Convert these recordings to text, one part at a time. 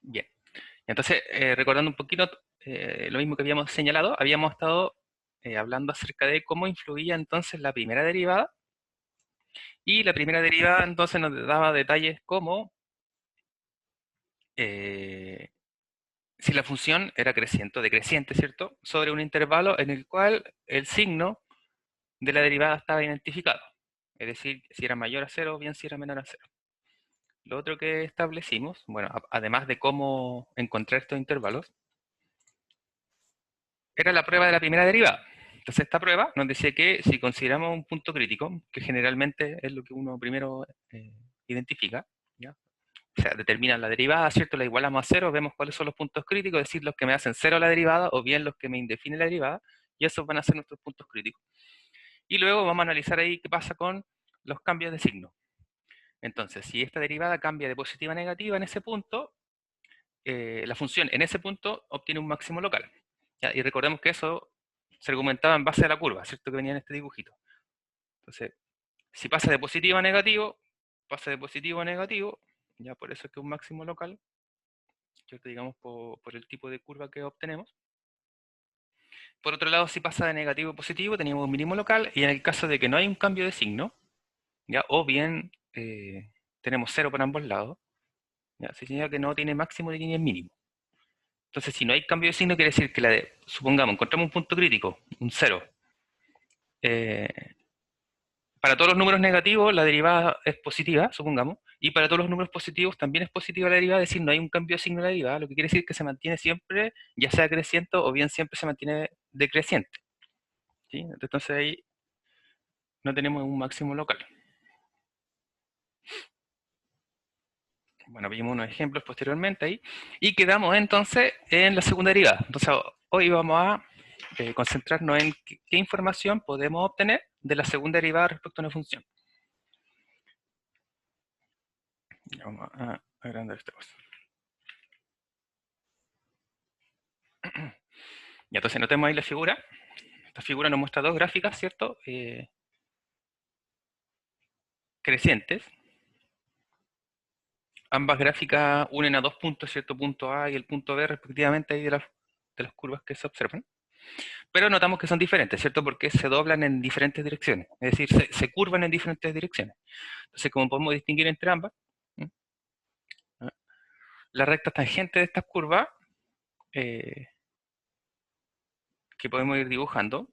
Bien. Entonces, recordando un poquito lo mismo que habíamos señalado, habíamos estado hablando acerca de cómo influía entonces la primera derivada, y la primera derivada entonces nos daba detalles como eh, si la función era creciente o decreciente, ¿cierto? Sobre un intervalo en el cual el signo de la derivada estaba identificado. Es decir, si era mayor a cero o bien si era menor a cero. Lo otro que establecimos, bueno, además de cómo encontrar estos intervalos, era la prueba de la primera derivada. Entonces esta prueba nos decía que si consideramos un punto crítico, que generalmente es lo que uno primero identifica, ¿ya? O sea, determina la derivada, ¿cierto? La igualamos a cero, vemos cuáles son los puntos críticos, es decir, los que me hacen cero la derivada o bien los que me indefinen la derivada, y esos van a ser nuestros puntos críticos. Y luego vamos a analizar ahí qué pasa con los cambios de signo. Entonces, si esta derivada cambia de positiva a negativa en ese punto, la función en ese punto obtiene un máximo local. ¿Ya? Y recordemos que eso se argumentaba en base a la curva, ¿cierto? Que venía en este dibujito. Entonces, si pasa de positivo a negativo, pasa de positivo a negativo, ya por eso es que un máximo local, ¿cierto? Digamos por el tipo de curva que obtenemos. Por otro lado, si pasa de negativo a positivo, teníamos un mínimo local, y en el caso de que no hay un cambio de signo, ¿ya? O bien tenemos cero por ambos lados, ¿ya? Significa que no tiene máximo ni tiene mínimo. Entonces, si no hay cambio de signo, quiere decir que supongamos, encontramos un punto crítico, un cero. Eh, para todos los números negativos, la derivada es positiva, supongamos, y para todos los números positivos también es positiva la derivada, es decir, no hay un cambio de signo de la derivada, lo que quiere decir que se mantiene siempre, ya sea creciente o bien siempre se mantiene decreciente. ¿Sí? Entonces ahí no tenemos un máximo local. Bueno, vimos unos ejemplos posteriormente ahí, y quedamos entonces en la segunda derivada. Entonces hoy vamos a concentrarnos en qué información podemos obtener de la segunda derivada respecto a una función. Vamos a agrandar esta cosa. Y entonces notemos ahí la figura. Esta figura nos muestra dos gráficas, ¿cierto? Crecientes. Ambas gráficas unen a dos puntos, ¿cierto? Punto A y el punto B respectivamente ahí de las curvas que se observan. Pero notamos que son diferentes, ¿cierto? Porque se doblan en diferentes direcciones. Es decir, se curvan en diferentes direcciones. Entonces, como podemos distinguir entre ambas, la recta tangente de estas curvas, eh, que podemos ir dibujando,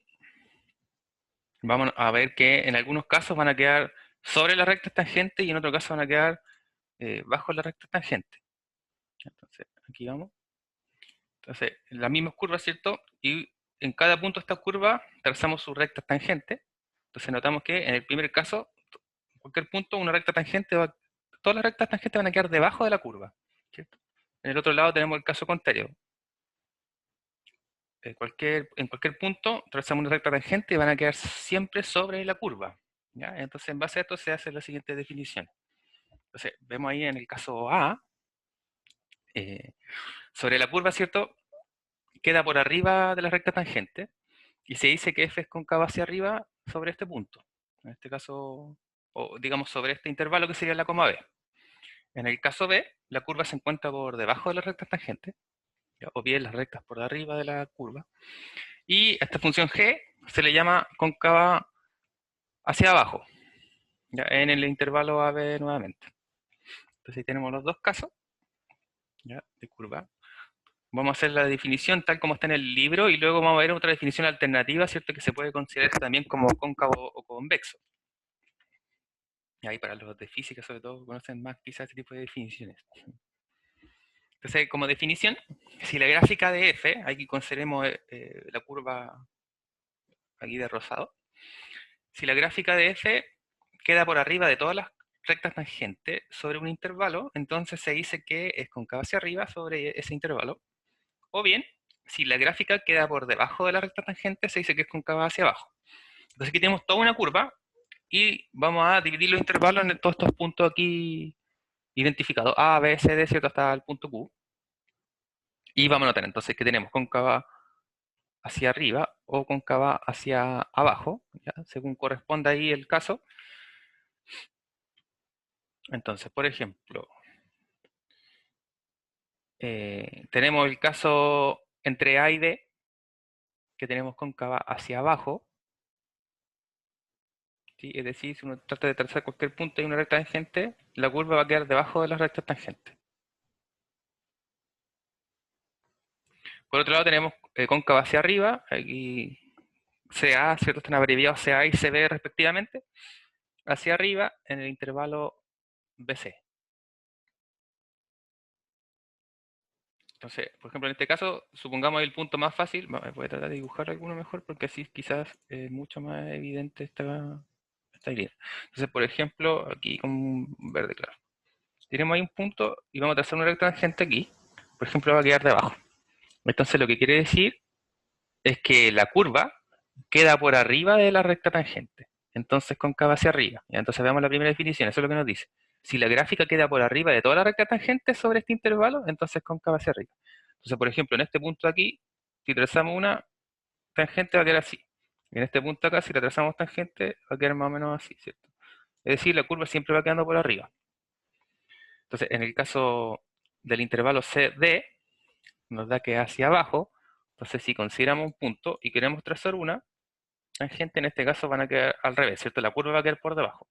vamos a ver que en algunos casos van a quedar sobre la recta tangente y en otros casos van a quedar bajo la recta tangente. Entonces, aquí vamos. Entonces, las mismas curvas, ¿cierto? Y en cada punto de esta curva trazamos su recta tangente. Entonces notamos que en el primer caso, en cualquier punto, una recta tangente todas las rectas tangentes van a quedar debajo de la curva, ¿cierto? En el otro lado tenemos el caso contrario. En cualquier punto trazamos una recta tangente y van a quedar siempre sobre la curva, ¿ya? Entonces, en base a esto se hace la siguiente definición. Entonces, vemos ahí en el caso A, sobre la curva, ¿cierto? Queda por arriba de la recta tangente, y se dice que f es cóncava hacia arriba sobre este punto. En este caso, o digamos sobre este intervalo que sería la coma B. En el caso B, la curva se encuentra por debajo de la recta tangente, ¿ya? O bien las rectas por arriba de la curva. Y a esta función g se le llama cóncava hacia abajo, ¿ya? En el intervalo AB nuevamente. Entonces ahí tenemos los dos casos, ¿ya? De curva. Vamos a hacer la definición tal como está en el libro, y luego vamos a ver otra definición alternativa, ¿cierto? Que se puede considerar también como cóncavo o convexo. Y ahí para los de física, sobre todo, conocen más quizás este tipo de definiciones. Entonces, como definición, si la gráfica de f, aquí consideremos la curva aquí de rosado, si la gráfica de f queda por arriba de todas las rectas tangentes sobre un intervalo, entonces se dice que es cóncava hacia arriba sobre ese intervalo. O bien, si la gráfica queda por debajo de la recta tangente, se dice que es cóncava hacia abajo. Entonces aquí tenemos toda una curva, y vamos a dividir los intervalos en todos estos puntos aquí identificados, A, B, C, D, ¿cierto? Hasta el punto Q. Y vamos a notar entonces que tenemos cóncava hacia arriba o cóncava hacia abajo, ¿ya? Según corresponda ahí el caso. Entonces, por ejemplo, tenemos el caso entre A y B, que tenemos cóncava hacia abajo, ¿sí? Es decir, si uno trata de trazar cualquier punto y una recta tangente, la curva va a quedar debajo de las rectas tangentes. Por otro lado tenemos cóncava hacia arriba, aquí CA, ¿cierto? Están abreviados CA y CB respectivamente, hacia arriba en el intervalo BC. Entonces, por ejemplo, en este caso, supongamos el punto más fácil, voy a tratar de dibujar alguno mejor porque así quizás es mucho más evidente esta línea. Entonces, por ejemplo, aquí con un verde claro. Tenemos ahí un punto y vamos a trazar una recta tangente aquí. Por ejemplo, va a quedar debajo. Entonces, lo que quiere decir es que la curva queda por arriba de la recta tangente. Entonces, cóncava hacia arriba. Y entonces veamos la primera definición, eso es lo que nos dice. Si la gráfica queda por arriba de toda la recta tangente sobre este intervalo, entonces cóncava hacia arriba. Entonces, por ejemplo, en este punto aquí, si trazamos una tangente va a quedar así. Y en este punto acá, si la trazamos tangente, va a quedar más o menos así, ¿cierto? Es decir, la curva siempre va quedando por arriba. Entonces, en el caso del intervalo CD, nos da que hacia abajo. Entonces, si consideramos un punto y queremos trazar una tangente, en este caso van a quedar al revés, ¿cierto? La curva va a quedar por debajo.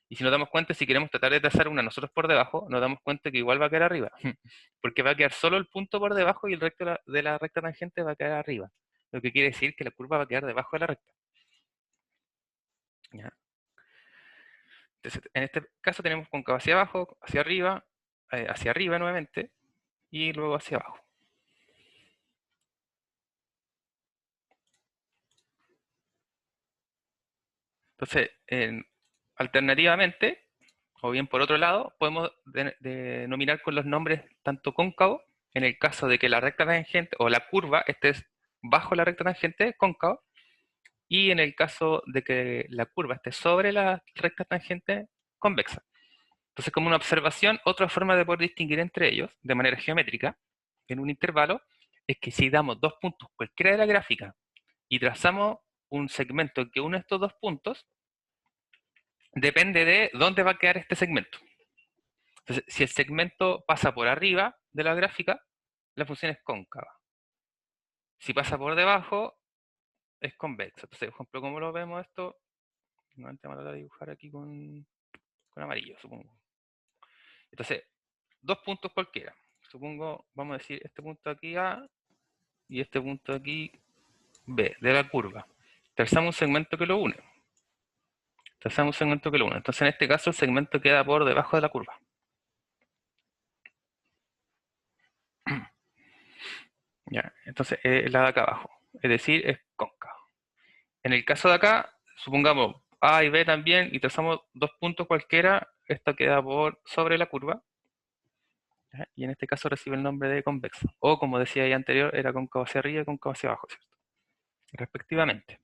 Y si nos damos cuenta, si queremos tratar de trazar una nosotros por debajo, nos damos cuenta que igual va a quedar arriba. Porque va a quedar solo el punto por debajo y el recto de la recta tangente va a quedar arriba. Lo que quiere decir que la curva va a quedar debajo de la recta. ¿Ya? Entonces, en este caso tenemos cóncava hacia abajo, hacia arriba nuevamente, y luego hacia abajo. Entonces, alternativamente, o bien por otro lado, podemos denominar con los nombres tanto cóncavo, en el caso de que la recta tangente o la curva esté bajo la recta tangente, cóncavo, y en el caso de que la curva esté sobre la recta tangente, convexa. Entonces, como una observación, otra forma de poder distinguir entre ellos, de manera geométrica, en un intervalo, es que si damos dos puntos cualquiera de la gráfica y trazamos un segmento que une estos dos puntos, depende de dónde va a quedar este segmento. Entonces, si el segmento pasa por arriba de la gráfica, la función es cóncava. Si pasa por debajo, es convexa. Entonces, por ejemplo, ¿cómo lo vemos esto? Nuevamente vamos a tratar de dibujar aquí con amarillo, supongo. Entonces, dos puntos cualquiera. Supongo, vamos a decir, este punto aquí A y este punto aquí B, de la curva. Trazamos un segmento que lo une. Trazamos un segmento que lo une. Entonces, en este caso, el segmento queda por debajo de la curva. ¿Ya? Entonces, la de acá abajo. Es decir, es cóncava. En el caso de acá, supongamos A y B también, y trazamos dos puntos cualquiera, esto queda por sobre la curva, ¿ya? Y en este caso recibe el nombre de convexo. O como decía ya anterior, era cóncavo hacia arriba y cóncavo hacia abajo, ¿cierto? Respectivamente.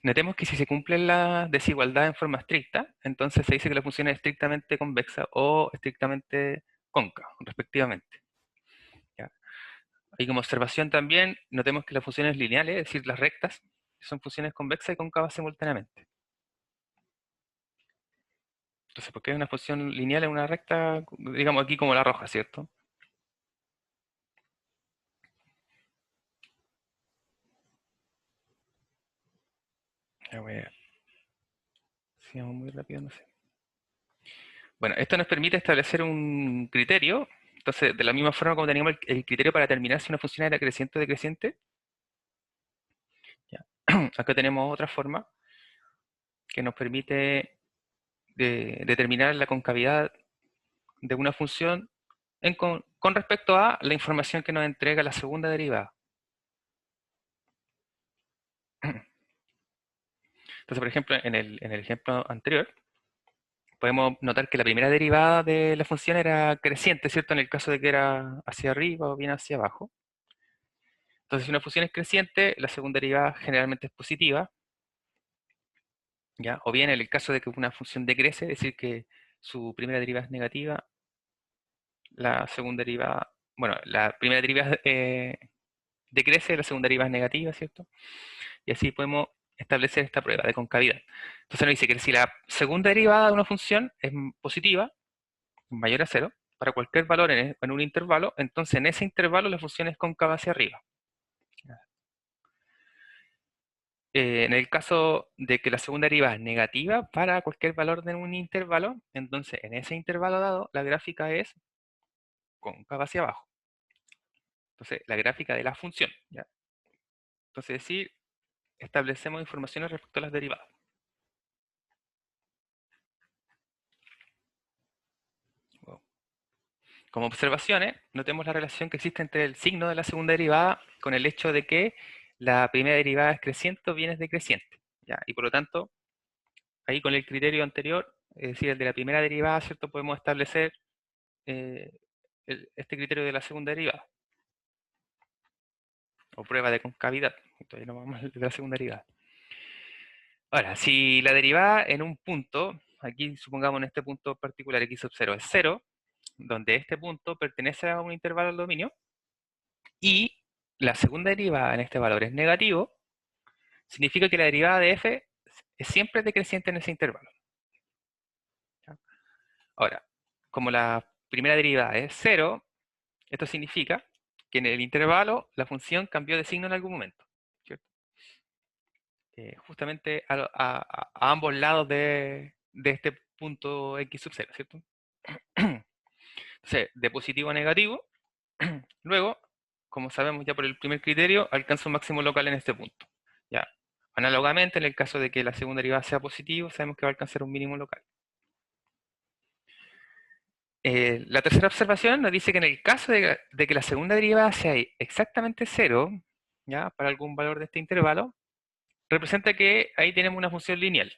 Notemos que si se cumple la desigualdad en forma estricta, entonces se dice que la función es estrictamente convexa o estrictamente cóncava, respectivamente. ¿Ya? Y como observación también, notemos que las funciones lineales, es decir, las rectas, son funciones convexas y cóncavas simultáneamente. Entonces, ¿por qué una función lineal en una recta, digamos aquí como la roja, ¿cierto? Ya voy a... Si vamos muy rápido, no sé. Bueno, esto nos permite establecer un criterio. Entonces, de la misma forma como teníamos el criterio para determinar si una función era creciente o decreciente, ya. Acá tenemos otra forma que nos permite determinar la concavidad de una función con respecto a la información que nos entrega la segunda derivada. Entonces, por ejemplo, en el ejemplo anterior, podemos notar que la primera derivada de la función era creciente, ¿cierto? En el caso de que era hacia arriba o bien hacia abajo. Entonces, si una función es creciente, la segunda derivada generalmente es positiva, ¿ya? O bien en el caso de que una función decrece, es decir, que su primera derivada es negativa, la segunda derivada, bueno, la primera derivada decrece, la segunda derivada es negativa, ¿cierto? Y así podemos establecer esta prueba de concavidad. Entonces nos dice que si la segunda derivada de una función es positiva, mayor a 0, para cualquier valor en un intervalo, entonces en ese intervalo la función es cóncava hacia arriba. En el caso de que la segunda derivada es negativa para cualquier valor de un intervalo, entonces en ese intervalo dado la gráfica es cóncava hacia abajo. Entonces, la gráfica de la función, ¿ya? Entonces, decir, establecemos informaciones respecto a las derivadas. Wow. Como observaciones, notemos la relación que existe entre el signo de la segunda derivada con el hecho de que la primera derivada es creciente o bien es decreciente, ¿ya? Y por lo tanto, ahí con el criterio anterior, es decir, el de la primera derivada, ¿cierto? Podemos establecer eh, este criterio de la segunda derivada, o prueba de concavidad. Todavía no vamos a de la segunda derivada. Ahora, si la derivada en un punto, aquí supongamos en este punto particular x sub 0 es 0, donde este punto pertenece a un intervalo del dominio, y la segunda derivada en este valor es negativo, significa que la derivada de f es siempre decreciente en ese intervalo. ¿Ya? Ahora, como la primera derivada es 0, esto significa que en el intervalo la función cambió de signo en algún momento, ¿cierto? Justamente a ambos lados de este punto x sub 0, ¿cierto? Entonces, de positivo a negativo, luego, como sabemos ya por el primer criterio, alcanza un máximo local en este punto. Ya. Análogamente, en el caso de que la segunda derivada sea positivo, sabemos que va a alcanzar un mínimo local. La tercera observación nos dice que en el caso de que la segunda derivada sea exactamente 0, ¿ya? Para algún valor de este intervalo, representa que ahí tenemos una función lineal.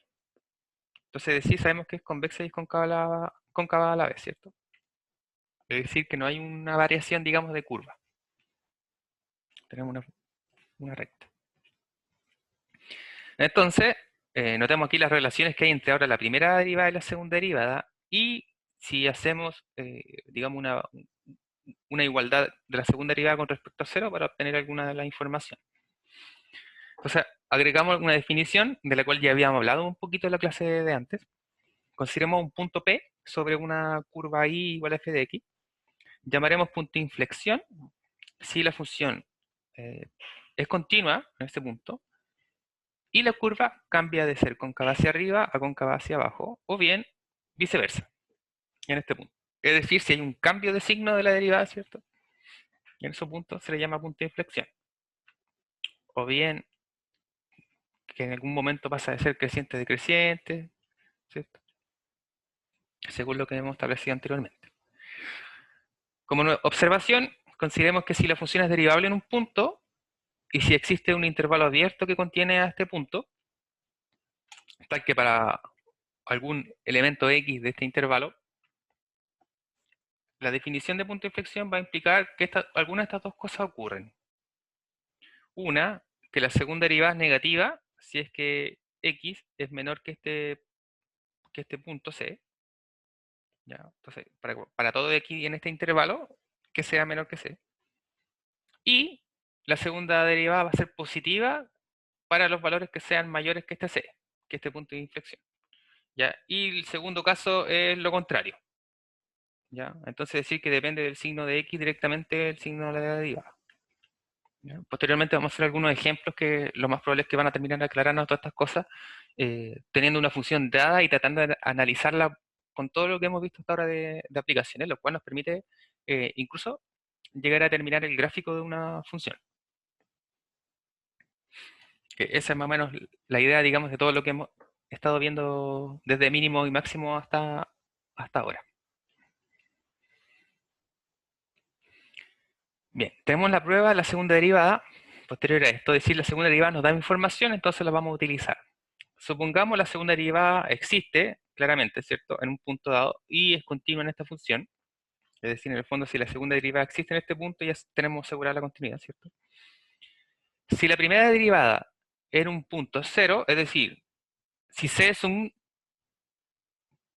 Entonces, sí sabemos que es convexa y es cóncava a la vez, ¿cierto? Es decir, que no hay una variación, digamos, de curva. Tenemos una recta. Entonces, notemos aquí las relaciones que hay entre ahora la primera derivada y la segunda derivada, y si hacemos, digamos, una igualdad de la segunda derivada con respecto a 0 para obtener alguna de la información. Entonces, agregamos una definición de la cual ya habíamos hablado un poquito en la clase de antes. Consideremos un punto P sobre una curva I igual a f de x. Llamaremos punto de inflexión si la función es continua en este punto y la curva cambia de ser cóncava hacia arriba a cóncava hacia abajo, o bien viceversa, en este punto. Es decir, si hay un cambio de signo de la derivada, ¿cierto? En ese punto se le llama punto de inflexión. O bien que en algún momento pasa de ser creciente a decreciente, ¿cierto? Según lo que hemos establecido anteriormente. Como observación, consideremos que si la función es derivable en un punto, y si existe un intervalo abierto que contiene a este punto, tal que para algún elemento x de este intervalo, la definición de punto de inflexión va a implicar que alguna de estas dos cosas ocurren. Una, que la segunda derivada es negativa si es que x es menor que este punto c. ¿Ya? Entonces, para todo x en este intervalo, que sea menor que c. Y la segunda derivada va a ser positiva para los valores que sean mayores que este c, que este punto de inflexión. ¿Ya? Y el segundo caso es lo contrario. ¿Ya? Entonces decir que depende del signo de x directamente el signo de la derivada. ¿Ya? Posteriormente vamos a hacer algunos ejemplos que lo más probable es que van a terminar aclarando todas estas cosas, teniendo una función dada y tratando de analizarla con todo lo que hemos visto hasta ahora de aplicaciones, lo cual nos permite incluso llegar a terminar el gráfico de una función. Que esa es más o menos la idea, digamos, de todo lo que hemos estado viendo desde mínimo y máximo hasta ahora. Bien, tenemos la prueba de la segunda derivada. Posterior a esto, es decir, la segunda derivada nos da información, entonces la vamos a utilizar. Supongamos la segunda derivada existe, claramente, ¿cierto? En un punto dado y es continua en esta función. Es decir, en el fondo, si la segunda derivada existe en este punto, ya tenemos asegurada la continuidad, ¿cierto? Si la primera derivada en un punto cero, es decir, si c es un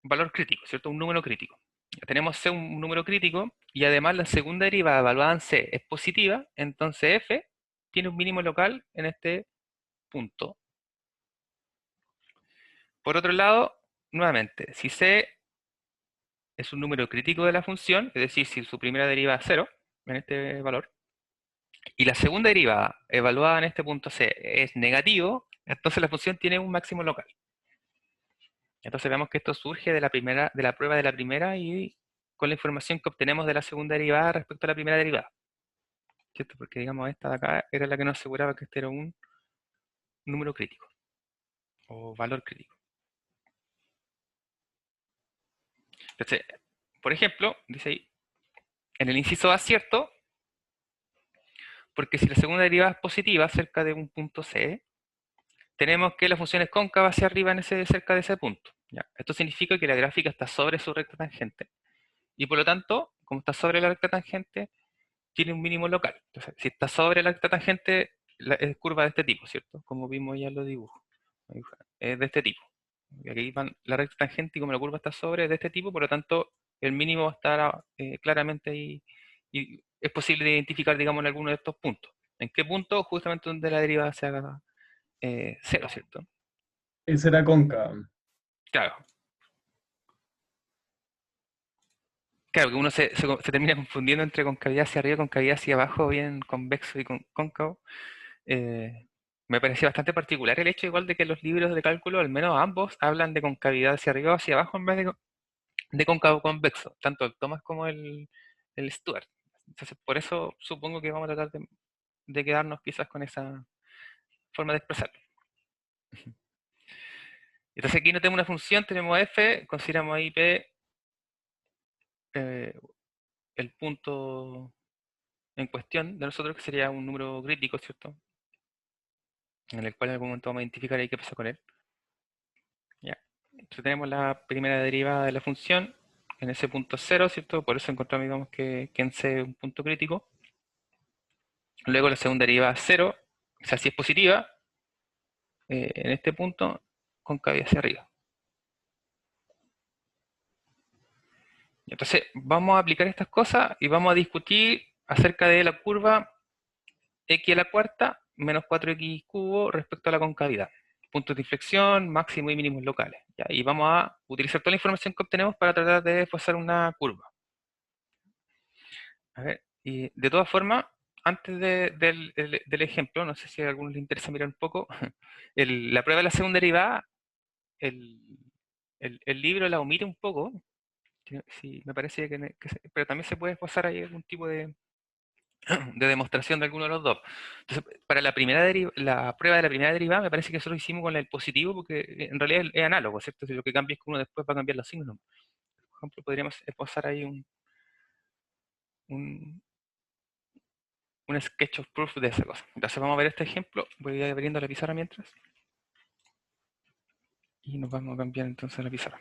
valor crítico, ¿cierto? Un número crítico. Tenemos c un número crítico y además la segunda derivada evaluada en c es positiva, entonces f tiene un mínimo local en este punto. Por otro lado, nuevamente, si c es un número crítico de la función, es decir, si su primera derivada es 0, en este valor, y la segunda derivada evaluada en este punto C es negativo, entonces la función tiene un máximo local. Entonces vemos que esto surge de la primera, de la prueba de la primera y con la información que obtenemos de la segunda derivada respecto a la primera derivada. ¿Cierto? Porque digamos esta de acá era la que nos aseguraba que este era un número crítico o valor crítico. Entonces, por ejemplo, dice ahí, en el inciso A cierto, porque si la segunda derivada es positiva cerca de un punto C, tenemos que la función es cóncava hacia arriba en cerca de ese punto. ¿Ya? Esto significa que la gráfica está sobre su recta tangente. Y por lo tanto, como está sobre la recta tangente, tiene un mínimo local. Entonces, si está sobre la recta tangente, es curva de este tipo, ¿cierto? Como vimos ya en los dibujos. Es de este tipo. Y aquí van la recta tangente y como la curva está sobre, es de este tipo, por lo tanto, el mínimo va a estar claramente ahí. Y es posible identificar, digamos, en alguno de estos puntos. ¿En qué punto? Justamente donde la derivada se haga cero, ¿cierto? Esa era cóncava. Claro, claro, que uno se termina confundiendo entre concavidad hacia arriba y concavidad hacia abajo, bien convexo y cóncavo. Me parecía bastante particular el hecho igual de que los libros de cálculo, al menos ambos, hablan de concavidad hacia arriba o hacia abajo en vez de cóncavo convexo, tanto el Thomas como el Stuart. Entonces, por eso supongo que vamos a tratar de quedarnos quizás con esa forma de expresarlo. Entonces aquí no tenemos una función, tenemos f, consideramos ahí p eh, el punto en cuestión de nosotros, que sería un número crítico, ¿cierto? En el cual en algún momento vamos a identificar ahí qué pasa con él. Ya. Entonces tenemos la primera derivada de la función en ese punto 0, ¿cierto? Por eso encontramos, digamos, que en C es un punto crítico. Luego la segunda derivada 0, o sea, si es positiva, en este punto, cóncava hacia arriba. Entonces, vamos a aplicar estas cosas y vamos a discutir acerca de la curva x a la cuarta menos 4x cubo respecto a la concavidad. Puntos de inflexión, máximo y mínimos locales. ¿Ya? Y vamos a utilizar toda la información que obtenemos para tratar de esbozar una curva. A ver, y de todas formas, antes del ejemplo, no sé si a algunos les interesa mirar un poco, la prueba de la segunda derivada, el, el libro la omite un poco, sí, me parece pero también se puede esbozar ahí algún tipo de demostración de alguno de los dos. Entonces, para la prueba de la primera derivada, me parece que nosotros hicimos con el positivo, porque en realidad es análogo, ¿cierto? Si lo que cambia es que uno después va a cambiar los signos, ¿no? Por ejemplo, podríamos esbozar ahí un, un sketch of proof de esa cosa. Entonces vamos a ver este ejemplo, voy a ir abriendo la pizarra mientras, y nos vamos a cambiar entonces la pizarra.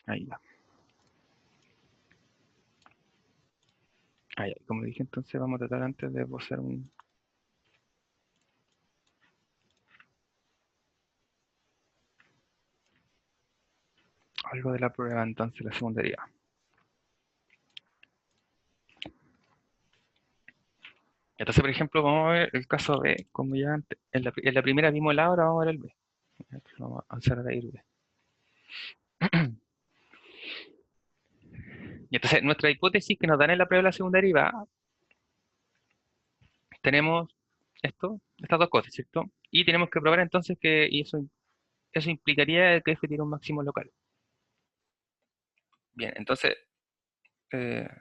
Ahí va. Ahí, como dije, entonces vamos a tratar antes de esbozar algo de la prueba, entonces la segunda derivada. Entonces, por ejemplo, vamos a ver el caso B, como ya antes, en la primera vimos el A, ahora vamos a ver el B. Vamos a avanzar a ir B. Y entonces, nuestra hipótesis que nos dan en la prueba de la segunda derivada, tenemos estas dos cosas, ¿cierto? Y tenemos que probar entonces que y eso implicaría que f tiene un máximo local. Bien, entonces,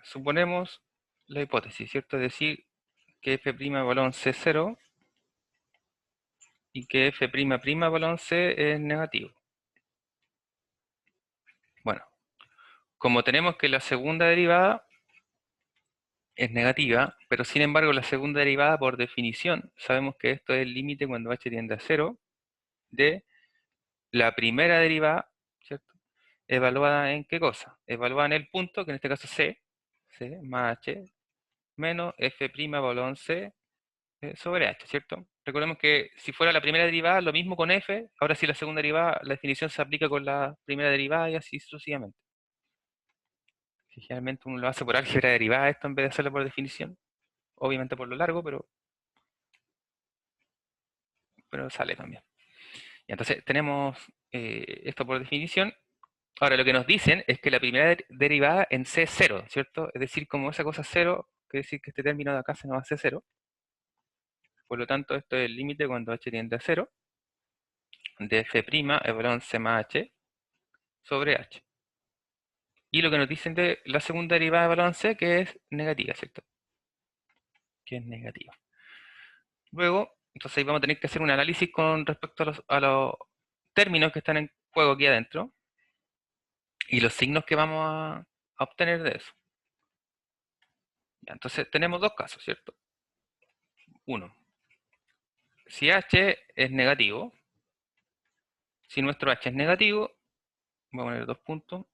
suponemos la hipótesis, ¿cierto? Es decir, que f' balón C0 y que f' balón C es negativo. Bueno, como tenemos que la segunda derivada es negativa, pero sin embargo la segunda derivada por definición, sabemos que esto es el límite cuando h tiende a 0 de la primera derivada, ¿cierto? ¿Evaluada en qué cosa? Evaluada en el punto, que en este caso C más h, menos f' balón C sobre h, ¿cierto? Recordemos que si fuera la primera derivada, lo mismo con f, ahora si la segunda derivada, la definición se aplica con la primera derivada y así sucesivamente. Si generalmente uno lo hace por álgebra derivada esto en vez de hacerlo por definición, obviamente por lo largo, pero sale también. Y entonces tenemos esto por definición. Ahora lo que nos dicen es que la primera derivada en C es 0, ¿cierto? Es decir, como esa cosa es 0, quiere decir que este término de acá se nos hace 0. Por lo tanto, esto es el límite cuando h tiende a 0 de f' evalúan C más h sobre h. Y lo que nos dicen de la segunda derivada de evalúan C que es negativa, ¿cierto? Que es negativa. Luego, entonces ahí vamos a tener que hacer un análisis con respecto a los términos que están en juego aquí adentro y los signos que vamos a obtener de eso. Ya, entonces tenemos dos casos, ¿cierto? Uno, si h es negativo, si nuestro h es negativo, voy a poner dos puntos.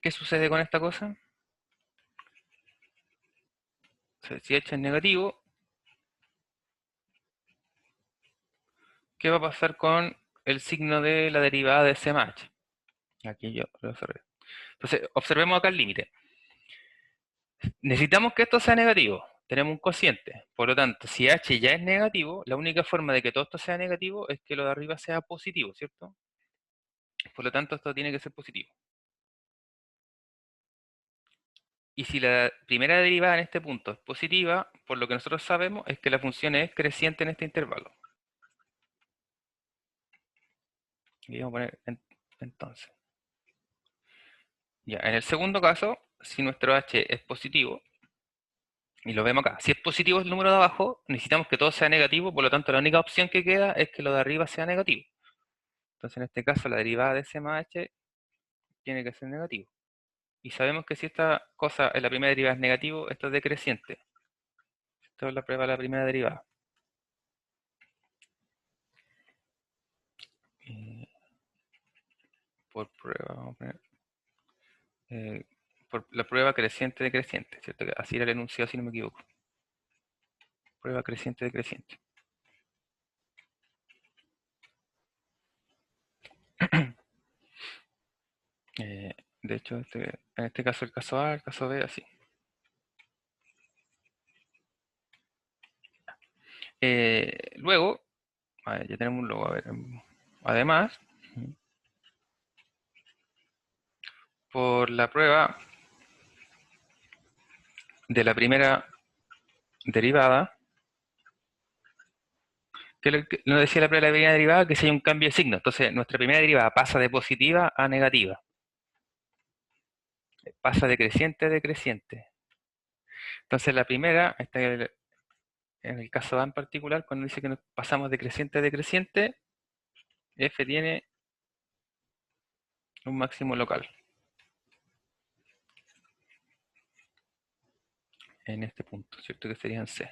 ¿Qué sucede con esta cosa? O sea, si h es negativo, ¿qué va a pasar con el signo de la derivada de c más h? Aquí yo lo observé. Entonces, observemos acá el límite. Necesitamos que esto sea negativo. Tenemos un cociente. Por lo tanto, si h ya es negativo, la única forma de que todo esto sea negativo es que lo de arriba sea positivo, ¿cierto? Por lo tanto, esto tiene que ser positivo. Y si la primera derivada en este punto es positiva, por lo que nosotros sabemos es que la función es creciente en este intervalo. Y vamos a poner entonces. Ya, en el segundo caso, si nuestro h es positivo, y lo vemos acá, si es positivo el número de abajo, necesitamos que todo sea negativo, por lo tanto la única opción que queda es que lo de arriba sea negativo. Entonces en este caso la derivada de c más h tiene que ser negativo. Y sabemos que si esta cosa en la primera derivada es negativo, esto es decreciente. Esto es la prueba de la primera derivada. Eh, por prueba, vamos a poner, por la prueba creciente decreciente, ¿cierto? Así era el enunciado si no me equivoco. Prueba creciente decreciente. De hecho, en este caso el caso A, el caso B, así. Luego, a ver, ya tenemos un logo, a ver, además, por la prueba de la primera derivada, que nos decía la prueba de la primera derivada que si hay un cambio de signo. Entonces, nuestra primera derivada pasa de positiva a negativa. Pasa de creciente a decreciente. Entonces, la primera, en el caso A en particular, cuando dice que nos pasamos de creciente a decreciente, f tiene un máximo local. En este punto, ¿cierto? Que sería en C.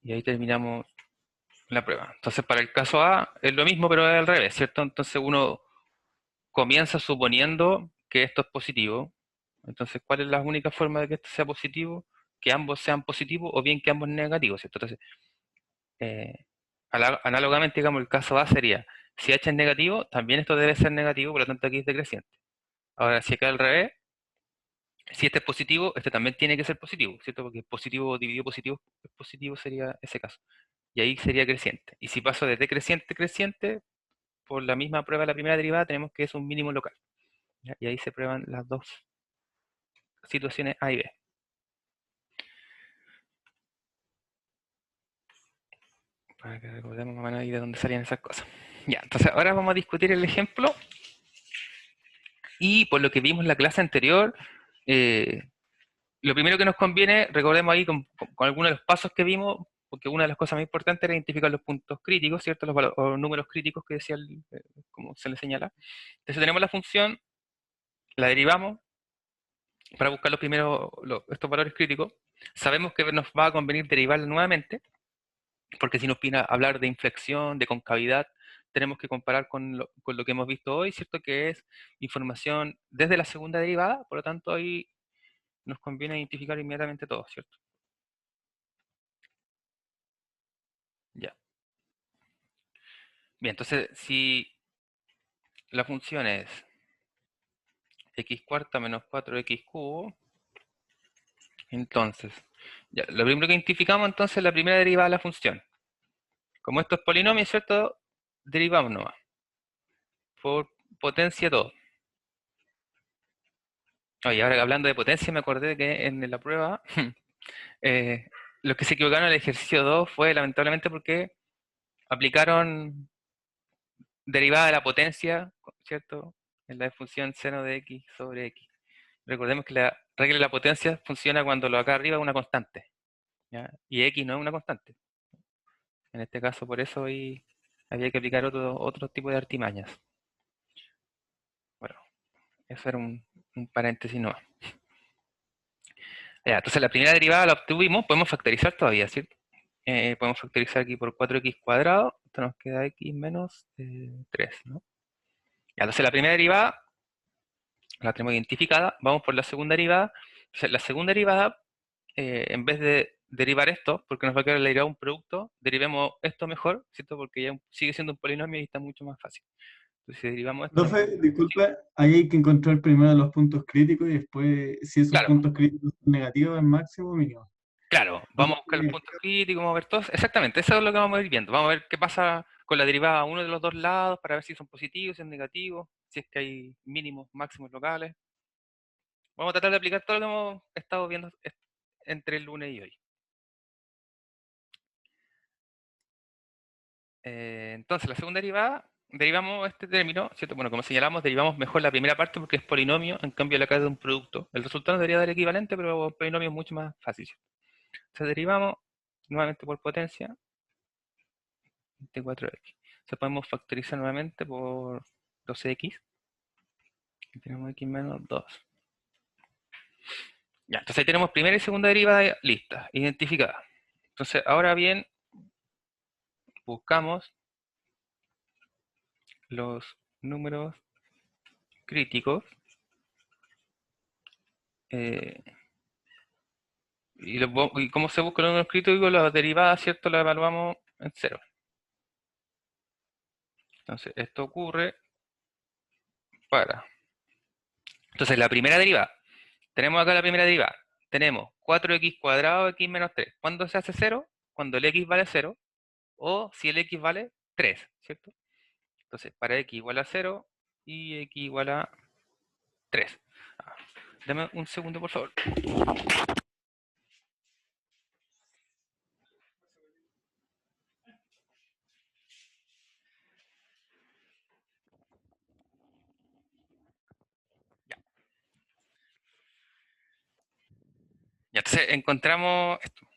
Y ahí terminamos la prueba. Entonces, para el caso A es lo mismo, pero es al revés, ¿cierto? Entonces uno comienza suponiendo que esto es positivo. Entonces, ¿cuál es la única forma de que esto sea positivo? Que ambos sean positivos o bien que ambos negativos, ¿cierto? Entonces, eh, análogamente, digamos, el caso A sería, si h es negativo, también esto debe ser negativo, por lo tanto aquí es decreciente. Ahora, si acá al revés, si este es positivo, este también tiene que ser positivo, ¿cierto? Porque positivo dividido positivo es positivo sería ese caso. Y ahí sería creciente. Y si paso de decreciente a creciente, por la misma prueba de la primera derivada, tenemos que es un mínimo local. ¿Ya? Y ahí se prueban las dos situaciones A y B. Para que recordemos más o menos ahí de dónde salían esas cosas. Ya, entonces ahora vamos a discutir el ejemplo. Y por lo que vimos en la clase anterior, eh, lo primero que nos conviene, recordemos ahí con algunos de los pasos que vimos, porque una de las cosas más importantes era identificar los puntos críticos, ¿cierto? Los números críticos que decía, como se le señala. Entonces tenemos la función, la derivamos para buscar los primeros, estos valores críticos. Sabemos que nos va a convenir derivarla nuevamente, porque si nos pide hablar de inflexión, de concavidad, tenemos que comparar con lo que hemos visto hoy, ¿cierto? Que es información desde la segunda derivada, por lo tanto ahí nos conviene identificar inmediatamente todo, ¿cierto? Bien, entonces si la función es x cuarta menos 4x cubo, entonces, ya, lo primero que identificamos entonces es la primera derivada de la función. Como esto es polinomio, ¿cierto? Derivamos nomás. Por potencia todo. Oye, ahora hablando de potencia, me acordé que en la prueba, eh, los que se equivocaron en el ejercicio 2 fue lamentablemente porque aplicaron derivada de la potencia, ¿cierto? En la función seno de x sobre x. Recordemos que la regla de la potencia funciona cuando lo acá arriba es una constante, ¿ya? Y x no es una constante. En este caso, por eso ahí había que aplicar otro tipo de artimañas. Bueno, eso era un paréntesis nomás. Ya, entonces la primera derivada la obtuvimos, podemos factorizar todavía, ¿cierto? Podemos factorizar aquí por 4x cuadrado, esto nos queda x menos 3, ¿no? Ya, entonces la primera derivada la tenemos identificada, vamos por la segunda derivada. Entonces la segunda derivada, en vez de derivar esto, porque nos va a quedar la derivada de un producto, derivemos esto mejor, ¿cierto? Porque ya sigue siendo un polinomio y está mucho más fácil. Entonces si derivamos esto, Profe, disculpa, ahí hay que encontrar primero los puntos críticos y después, si esos claro, puntos críticos son negativos, es máximo o mínimo. claro, Aunque vamos a buscar los puntos críticos, vamos a ver todos. Exactamente, eso es lo que vamos a ir viendo. Vamos a ver qué pasa con la derivada a uno de los dos lados para ver si son positivos, si son negativos, si es que hay mínimos, máximos locales. Vamos a tratar de aplicar todo lo que hemos estado viendo entre el lunes y hoy. Entonces, la segunda derivada, derivamos este término, ¿cierto? Bueno, como señalamos, derivamos mejor la primera parte porque es polinomio, en cambio la cara de un producto. El resultado debería dar equivalente, pero el polinomio es mucho más fácil, ¿cierto? Entonces derivamos nuevamente por potencia 24x. Entonces podemos factorizar nuevamente por 12x. Y tenemos x menos 2. Ya, entonces ahí tenemos primera y segunda derivada listas, identificadas. Entonces, ahora bien, buscamos los números críticos eh, y cómo se buscan los números críticos, las derivadas, ¿cierto? Las evaluamos en cero. Entonces, esto ocurre para... Entonces, la primera derivada. Tenemos acá la primera derivada. Tenemos 4x cuadrado x menos 3. ¿Cuándo se hace cero? Cuando el x vale 0 o si el x vale 3, ¿cierto? Entonces, para x igual a 0 y x igual a 3. Dame un segundo, por favor. Ya. Ya, entonces encontramos esto.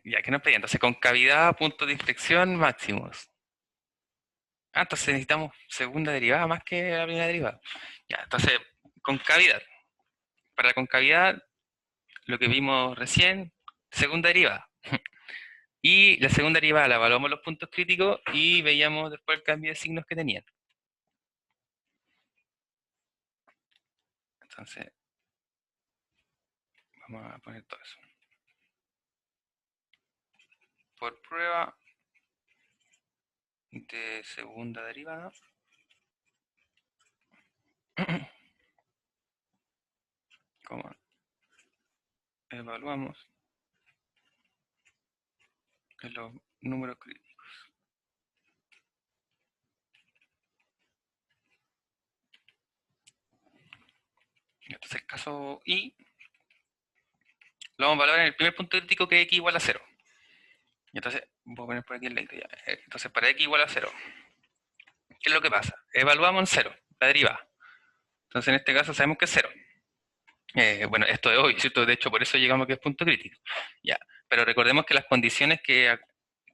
Ya que nos pedía, entonces concavidad, puntos de inflexión máximos. Ah, entonces necesitamos segunda derivada más que la primera derivada. Ya, entonces, concavidad. Para la concavidad, lo que vimos recién, segunda derivada. Y la segunda derivada la evaluamos los puntos críticos y veíamos después el cambio de signos que tenían. Entonces, vamos a poner todo eso. Por prueba de segunda derivada, como evaluamos los números críticos. Entonces, el caso I lo vamos a evaluar en el primer punto crítico que es x igual a 0. Y entonces, voy a poner por aquí el link ya. Entonces, para x igual a 0, ¿qué es lo que pasa? Evaluamos en 0, la derivada. Entonces, en este caso sabemos que es 0. Bueno, esto es obvio, ¿cierto? De hecho, por eso llegamos a que es punto crítico. Ya. Pero recordemos que las condiciones que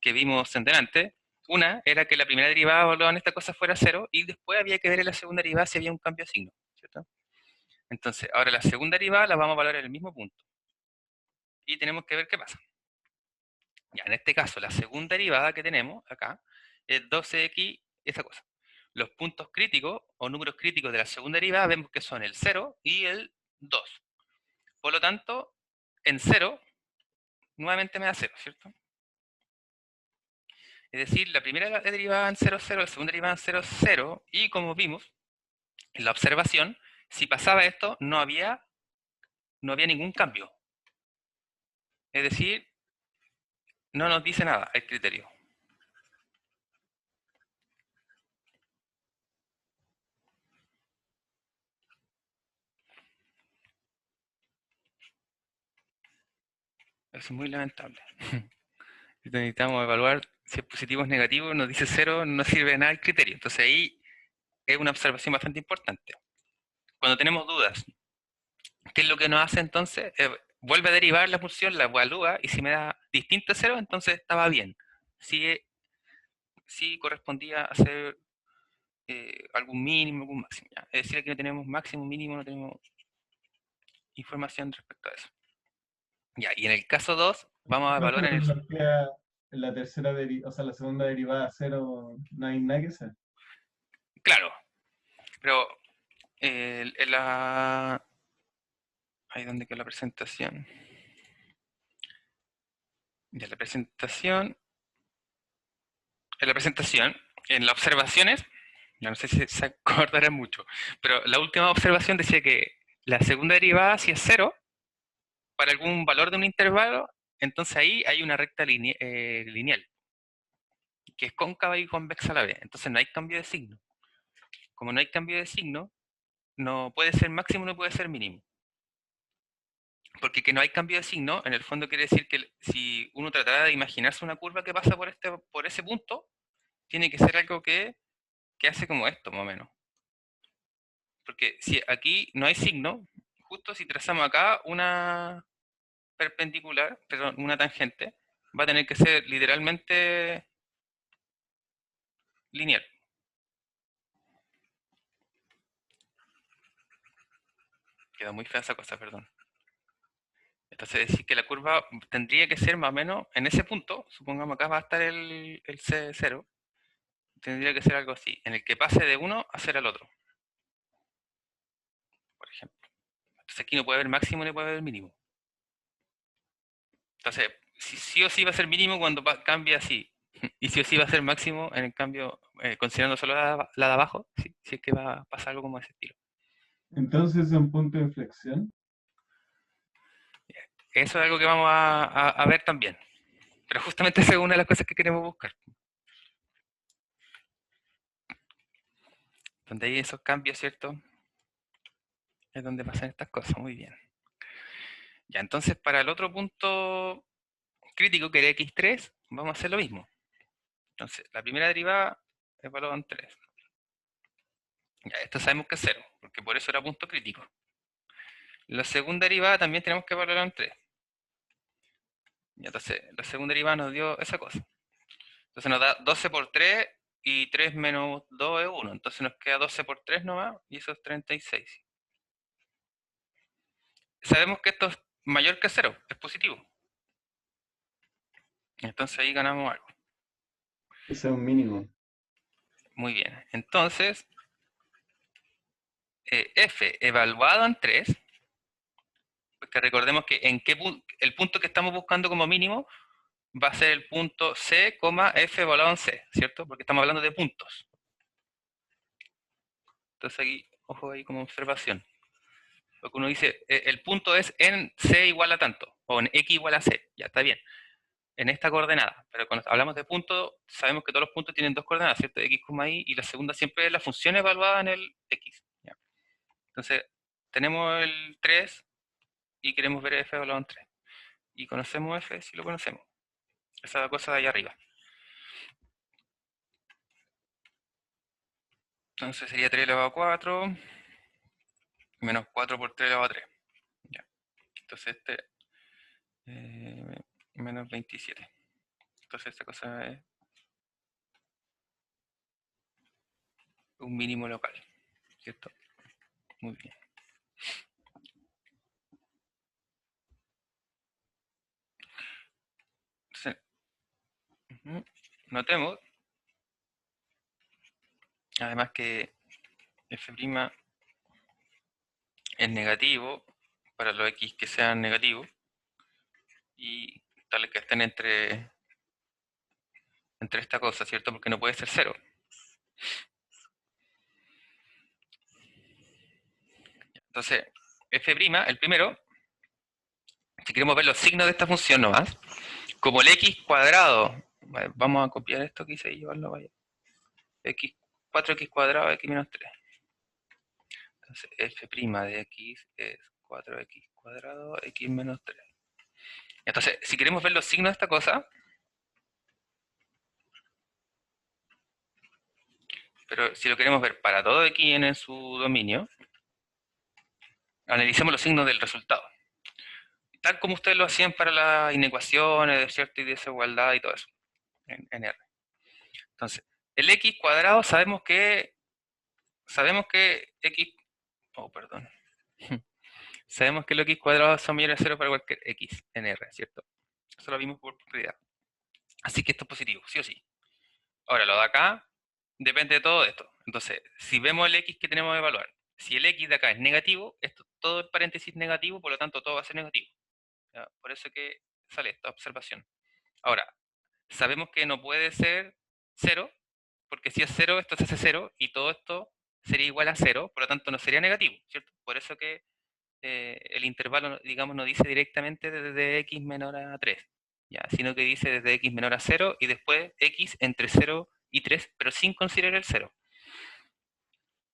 vimos en delante, una era que la primera derivada evaluada en esta cosa fuera 0 y después había que ver en la segunda derivada si había un cambio de signo, ¿cierto? Entonces, ahora la segunda derivada la vamos a evaluar en el mismo punto. Y tenemos que ver qué pasa. Ya, en este caso, la segunda derivada que tenemos acá es 12x, esa cosa. los puntos críticos o números críticos de la segunda derivada vemos que son el 0 y el 2. Por lo tanto, en 0, nuevamente me da 0, ¿cierto? Es decir, la primera derivada en 0, 0, la segunda derivada en 0, 0, y como vimos en la observación, si pasaba esto, no había ningún cambio. Es decir, no nos dice nada el criterio. Eso es muy lamentable. Necesitamos evaluar si es positivo o negativo, nos dice 0, no sirve de nada el criterio. Entonces ahí es una observación bastante importante. Cuando tenemos dudas, ¿qué es lo que nos hace entonces? Vuelve a derivar la función, la evalúa, y si me da distinto a 0, entonces estaba bien. Sí correspondía a hacer algún mínimo, algún máximo. ¿Ya? Es decir, aquí no tenemos máximo, mínimo, no tenemos información respecto a eso. Ya, y en el caso 2, vamos a evaluar en el... En la tercera derivada, o sea, la segunda derivada cero, no hay nada que hacer. Claro, pero en la... Ahí donde quedó la presentación. Ya, la presentación... En la presentación, en las observaciones, no sé si se acordarán mucho, pero la última observación decía que la segunda derivada, si es 0, para algún valor de un intervalo, entonces ahí hay una recta lineal, que es cóncava y convexa a la vez. Entonces no hay cambio de signo. Como no hay cambio de signo, no puede ser máximo, no puede ser mínimo. Porque que no hay cambio de signo, en el fondo quiere decir que si uno tratara de imaginarse una curva que pasa por ese punto, tiene que ser algo que hace como esto, más o menos. Porque si aquí no hay signo, justo si trazamos acá una perpendicular, perdón, una tangente, va a tener que ser literalmente lineal. Queda muy fea esa cosa, perdón. Entonces, es decir que la curva tendría que ser más o menos en ese punto, supongamos acá va a estar el C0, tendría que ser algo así, en el que pase de uno a ser al otro, por ejemplo. Entonces aquí no puede haber máximo ni puede haber mínimo. Entonces, si sí o sí va a ser mínimo cuando cambie así, y sí o sí va a ser máximo en el cambio, considerando solo la de abajo, si es que va a pasar algo como ese estilo. Entonces es un punto de inflexión. Eso es algo que vamos a ver también. Pero justamente esa es una de las cosas que queremos buscar. Donde hay esos cambios, ¿cierto? Es donde pasan estas cosas. Muy bien. Ya, entonces para el otro punto crítico, que era x3, vamos a hacer lo mismo. Entonces, la primera derivada es valor en 3. Ya, esto sabemos que es 0, porque por eso era punto crítico. La segunda derivada también tenemos que valorar en 3. Ya, entonces, la segunda derivada nos dio esa cosa. Entonces nos da 12 por 3 y 3 menos 2 es 1. Entonces nos queda 12 por 3 nomás y eso es 36. Sabemos que esto es mayor que 0, es positivo. Entonces ahí ganamos algo. Ese es un mínimo. Muy bien. Entonces, f evaluado en 3, porque recordemos que el punto que estamos buscando como mínimo va a ser el punto c, f evaluado en c, ¿cierto? Porque estamos hablando de puntos. Entonces aquí, ojo ahí como observación. Lo que uno dice, el punto es en c igual a tanto, o en x igual a c, ya está bien, en esta coordenada. Pero cuando hablamos de puntos, sabemos que todos los puntos tienen dos coordenadas, ¿cierto? X, y, y la segunda siempre es la función evaluada en el x. ¿Ya? Entonces, tenemos el 3 y queremos ver f evaluado en 3. Y conocemos f, si lo conocemos. Esa cosa de allá arriba. Entonces sería 3 elevado a 4 menos 4 por 3 elevado a 3. Ya. Entonces este menos 27. Entonces esta cosa es un mínimo local, ¿cierto? Muy bien. Entonces, notemos Además que f' es negativo para los x que sean negativos y tales que estén entre esta cosa, ¿cierto? Porque no puede ser cero. Entonces, f', el primero, si queremos ver los signos de esta función nomás, como el x cuadrado, vamos a copiar esto que hice y llevarlo para allá. X, 4x cuadrado, x menos 3. Entonces, f' de x es 4x cuadrado, x menos 3. Entonces, si queremos ver los signos de esta cosa, pero si lo queremos ver para todo x en su dominio, analicemos los signos del resultado. Tal como ustedes lo hacían para las inecuaciones de cierta y desigualdad y todo eso, en R. Entonces, el x cuadrado sabemos que x, oh, perdón, sabemos que los x cuadrados son mayores a 0 para cualquier x en R, ¿cierto? Eso lo vimos por propiedad. Así que esto es positivo, sí o sí. Ahora, lo de acá depende de todo esto. Entonces, si vemos el x que tenemos que evaluar, si el x de acá es negativo, esto todo es paréntesis negativo, por lo tanto todo va a ser negativo. ¿Ya? Por eso que sale esta observación. Ahora, sabemos que no puede ser 0, porque si es 0, esto se hace 0, y todo esto sería igual a 0, por lo tanto no sería negativo, ¿cierto? Por eso que el intervalo, digamos, no dice directamente desde x menor a 3, ¿ya? Sino que dice desde x menor a 0 y después x entre 0 y 3, pero sin considerar el 0.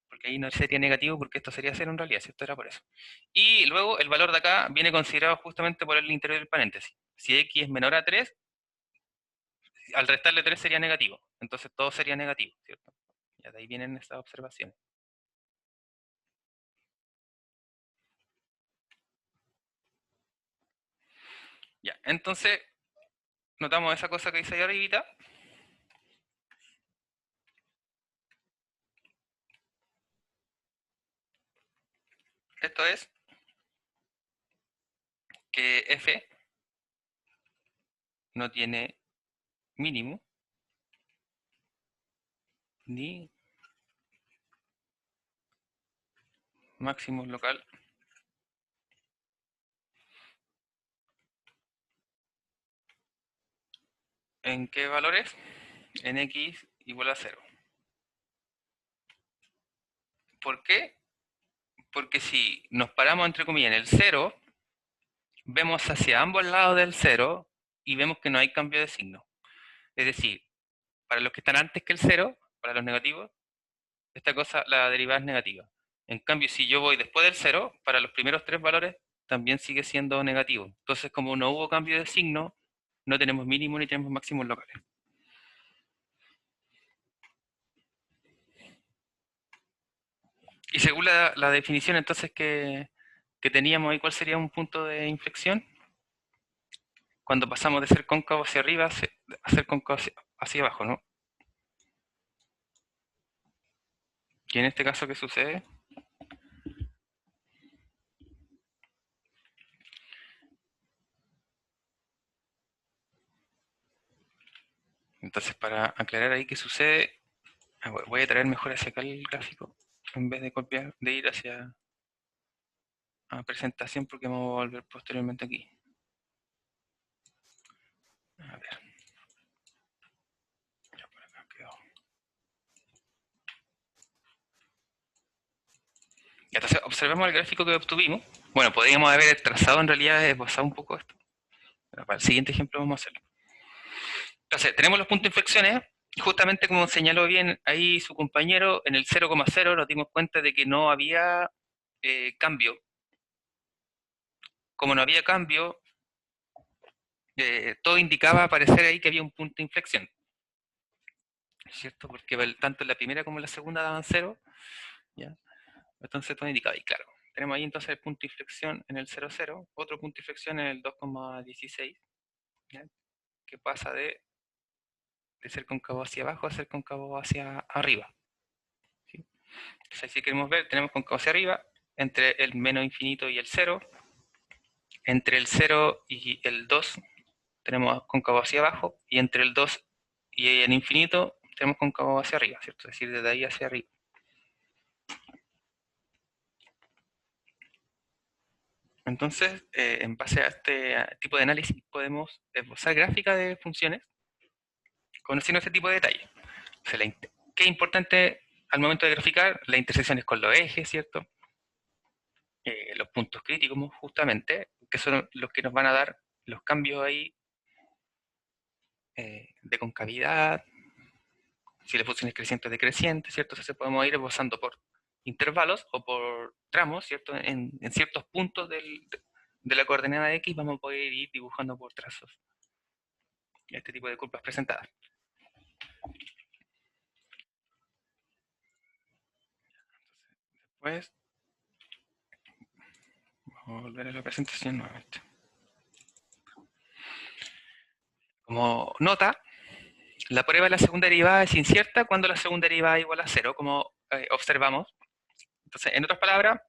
Porque ahí no sería negativo porque esto sería 0 en realidad, si esto era por eso. Y luego el valor de acá viene considerado justamente por el interior del paréntesis. Si x es menor a 3, al restarle 3 sería negativo. Entonces todo sería negativo, ¿cierto? Ya de ahí vienen estas observaciones. Ya, entonces notamos esa cosa que dice ahí arribita. Esto es que f no tiene mínimo ni máximo local en qué valores, en x igual a 0. ¿Por qué? Porque si nos paramos entre comillas en el 0, vemos hacia ambos lados del 0 y vemos que no hay cambio de signo. Es decir, para los que están antes que el 0, para los negativos, esta cosa, la derivada es negativa. En cambio, si yo voy después del 0, para los primeros 3 valores también sigue siendo negativo. Entonces, como no hubo cambio de signo, no tenemos mínimo ni tenemos máximos locales. Y según la definición entonces que teníamos ahí, ¿cuál sería un punto de inflexión? Cuando pasamos de ser cóncavo hacia arriba a ser cóncavo hacia abajo, ¿no? Y en este caso, ¿qué sucede? Entonces, para aclarar ahí qué sucede, voy a traer mejor hacia acá el gráfico, en vez de copiar, de ir hacia a presentación, porque me voy a volver posteriormente aquí. A ver. Ya por acá quedó. Entonces, observemos el gráfico que obtuvimos. Bueno, podríamos haber trazado en realidad, esbozado un poco esto. Pero para el siguiente ejemplo vamos a hacerlo. Entonces, tenemos los puntos de inflexiones. Justamente como señaló bien ahí su compañero, en el 0,0 nos dimos cuenta de que no había cambio. Como no había cambio, todo indicaba aparecer ahí que había un punto de inflexión. ¿Cierto? Porque tanto en la primera como en la segunda daban 0. ¿Ya? Entonces todo indicaba. Y claro, tenemos ahí entonces el punto de inflexión en el 0,0, otro punto de inflexión en el 2,16, que pasa de ser cóncavo hacia abajo a ser cóncavo hacia arriba. ¿Sí? Entonces, si queremos ver, tenemos cóncavo hacia arriba, entre el menos infinito y el 0, entre el 0 y el 2 tenemos cóncavo hacia abajo, y entre el 2 y el infinito tenemos cóncavo hacia arriba, ¿cierto? Es decir, desde ahí hacia arriba. Entonces, en base a este tipo de análisis, podemos esbozar gráficas de funciones conociendo este tipo de detalles. O sea, ¿qué es importante al momento de graficar? Las intersecciones con los ejes, ¿cierto? Los puntos críticos, justamente, que son los que nos van a dar los cambios ahí de concavidad, si la función es creciente o decreciente, ¿cierto? Entonces podemos ir esbozando por intervalos o por tramos, ¿cierto? En ciertos puntos de la coordenada X vamos a poder ir dibujando por trazos este tipo de curvas presentadas. Después, vamos a volver a la presentación nuevamente. Como nota, la prueba de la segunda derivada es incierta cuando la segunda derivada es igual a 0, como observamos. Entonces, en otras palabras,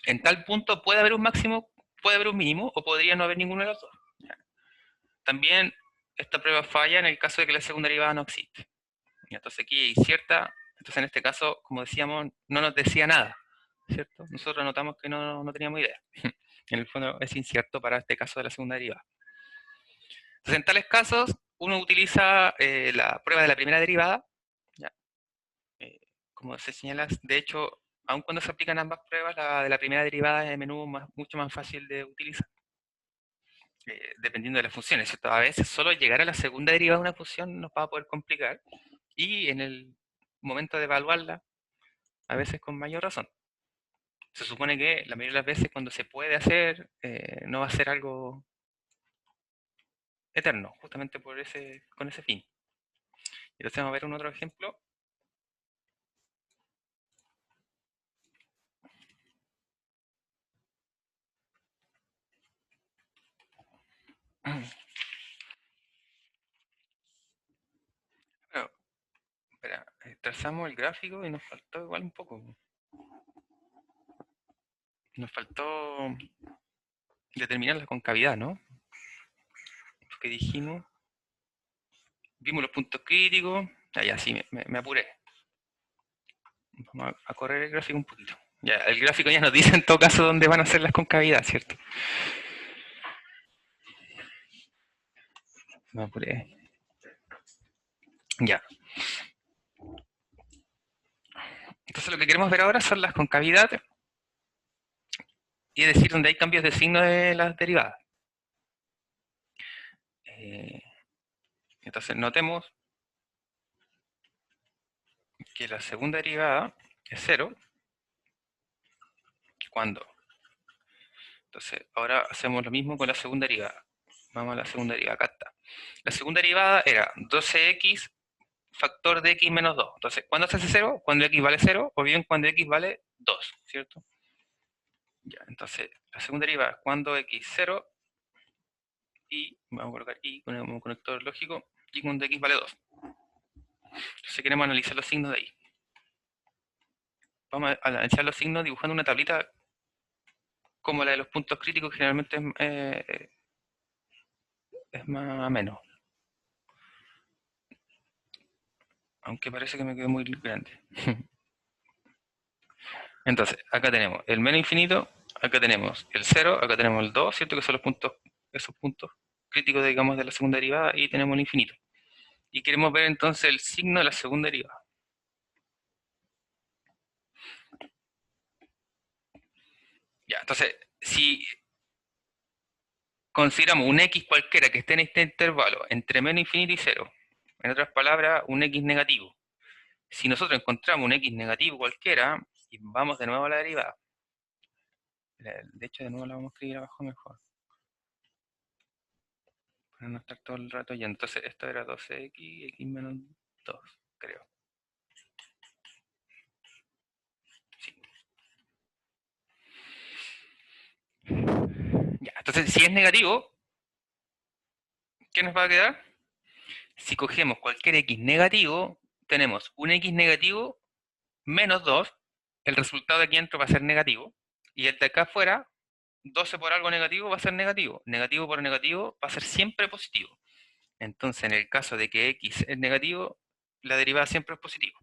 en tal punto puede haber un máximo, puede haber un mínimo, o podría no haber ninguno de los dos. También esta prueba falla en el caso de que la segunda derivada no existe. Entonces aquí hay cierta, entonces en este caso, como decíamos, no nos decía nada, ¿cierto? Nosotros notamos que no teníamos idea. En el fondo es incierto para este caso de la segunda derivada. Entonces en tales casos, uno utiliza la prueba de la primera derivada, ¿ya? Como se señala, de hecho, aun cuando se aplican ambas pruebas, la de la primera derivada es a menudo mucho más fácil de utilizar. Dependiendo de las funciones, ¿cierto? A veces solo llegar a la segunda derivada de una función nos va a poder complicar, y en el momento de evaluarla, a veces con mayor razón. Se supone que la mayoría de las veces cuando se puede hacer, no va a ser algo eterno, justamente con ese fin. Entonces vamos a ver un otro ejemplo. Bueno, espera, trazamos el gráfico y nos faltó igual un poco. Nos faltó determinar la concavidad, ¿no? Lo que dijimos. Vimos los puntos críticos. Ya, sí, me apuré. Vamos a correr el gráfico un poquito. Ya, el gráfico ya nos dice en todo caso dónde van a ser las concavidades, ¿cierto? Me apuré. Ya. Entonces lo que queremos ver ahora son las concavidades, y es decir, donde hay cambios de signo de las derivadas. Entonces notemos que la segunda derivada es 0 cuando. Entonces ahora hacemos lo mismo con la segunda derivada. Vamos a la segunda derivada, acá está. La segunda derivada era 12x factor de x menos 2. Entonces, ¿cuándo se hace 0? Cuando x vale 0, o bien cuando x vale 2, ¿cierto? Ya, entonces, la segunda derivada es cuando x 0, y vamos a colocar y con un conector lógico, y cuando x vale 2. Entonces queremos analizar los signos de ahí. Vamos a analizar los signos dibujando una tablita como la de los puntos críticos, que generalmente es más menos. Aunque parece que me quedó muy grande. Entonces, acá tenemos el menos infinito, acá tenemos el 0, acá tenemos el 2, ¿cierto? Que son los puntos, esos puntos críticos, digamos, de la segunda derivada, y tenemos el infinito. Y queremos ver entonces el signo de la segunda derivada. Ya, entonces, si consideramos un x cualquiera que esté en este intervalo entre menos infinito y 0, en otras palabras, un x negativo. Si nosotros encontramos un x negativo cualquiera, y vamos de nuevo a la derivada, de hecho de nuevo la vamos a escribir abajo mejor, para no estar todo el rato yendo. Entonces esto era 12x, x menos 2, creo. Sí. Ya, entonces si es negativo, ¿qué nos va a quedar? Si cogemos cualquier x negativo, tenemos un x negativo menos 2, el resultado de aquí dentro va a ser negativo, y el de acá afuera, 12 por algo negativo va a ser negativo, negativo por negativo va a ser siempre positivo. Entonces, en el caso de que x es negativo, la derivada siempre es positiva.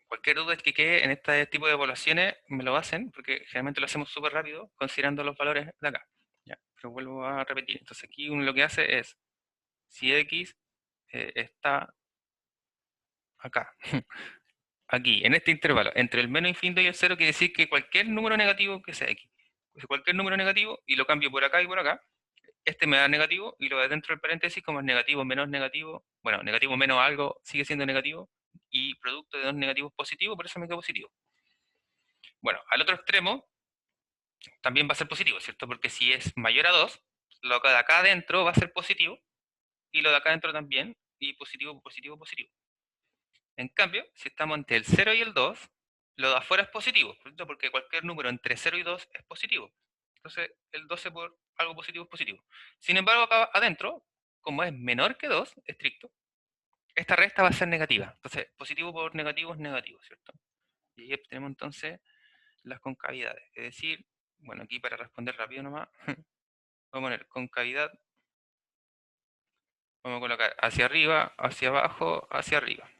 Cualquier duda que quede en este tipo de evaluaciones me lo hacen, porque generalmente lo hacemos súper rápido, considerando los valores de acá. Ya, pero vuelvo a repetir. Entonces aquí uno lo que hace es, si x está acá, aquí, en este intervalo, entre el menos infinito y el cero, quiere decir que cualquier número negativo que sea x, pues cualquier número negativo, y lo cambio por acá y por acá, este me da negativo, y lo de dentro del paréntesis como es negativo menos negativo, bueno, negativo menos algo sigue siendo negativo, y producto de dos negativos positivo, por eso me queda positivo. Bueno, al otro extremo también va a ser positivo, ¿cierto? Porque si es mayor a 2, lo de acá adentro va a ser positivo, y lo de acá adentro también, y positivo, positivo, positivo. En cambio, si estamos entre el 0 y el 2, lo de afuera es positivo, ¿cierto? Porque cualquier número entre 0 y 2 es positivo. Entonces, el 12 por algo positivo es positivo. Sin embargo, acá adentro, como es menor que 2, estricto, esta resta va a ser negativa. Entonces, positivo por negativo es negativo, ¿cierto? Y ahí tenemos entonces las concavidades. Es decir, bueno, aquí para responder rápido nomás, vamos a poner concavidad, vamos a colocar hacia arriba, hacia abajo, hacia arriba.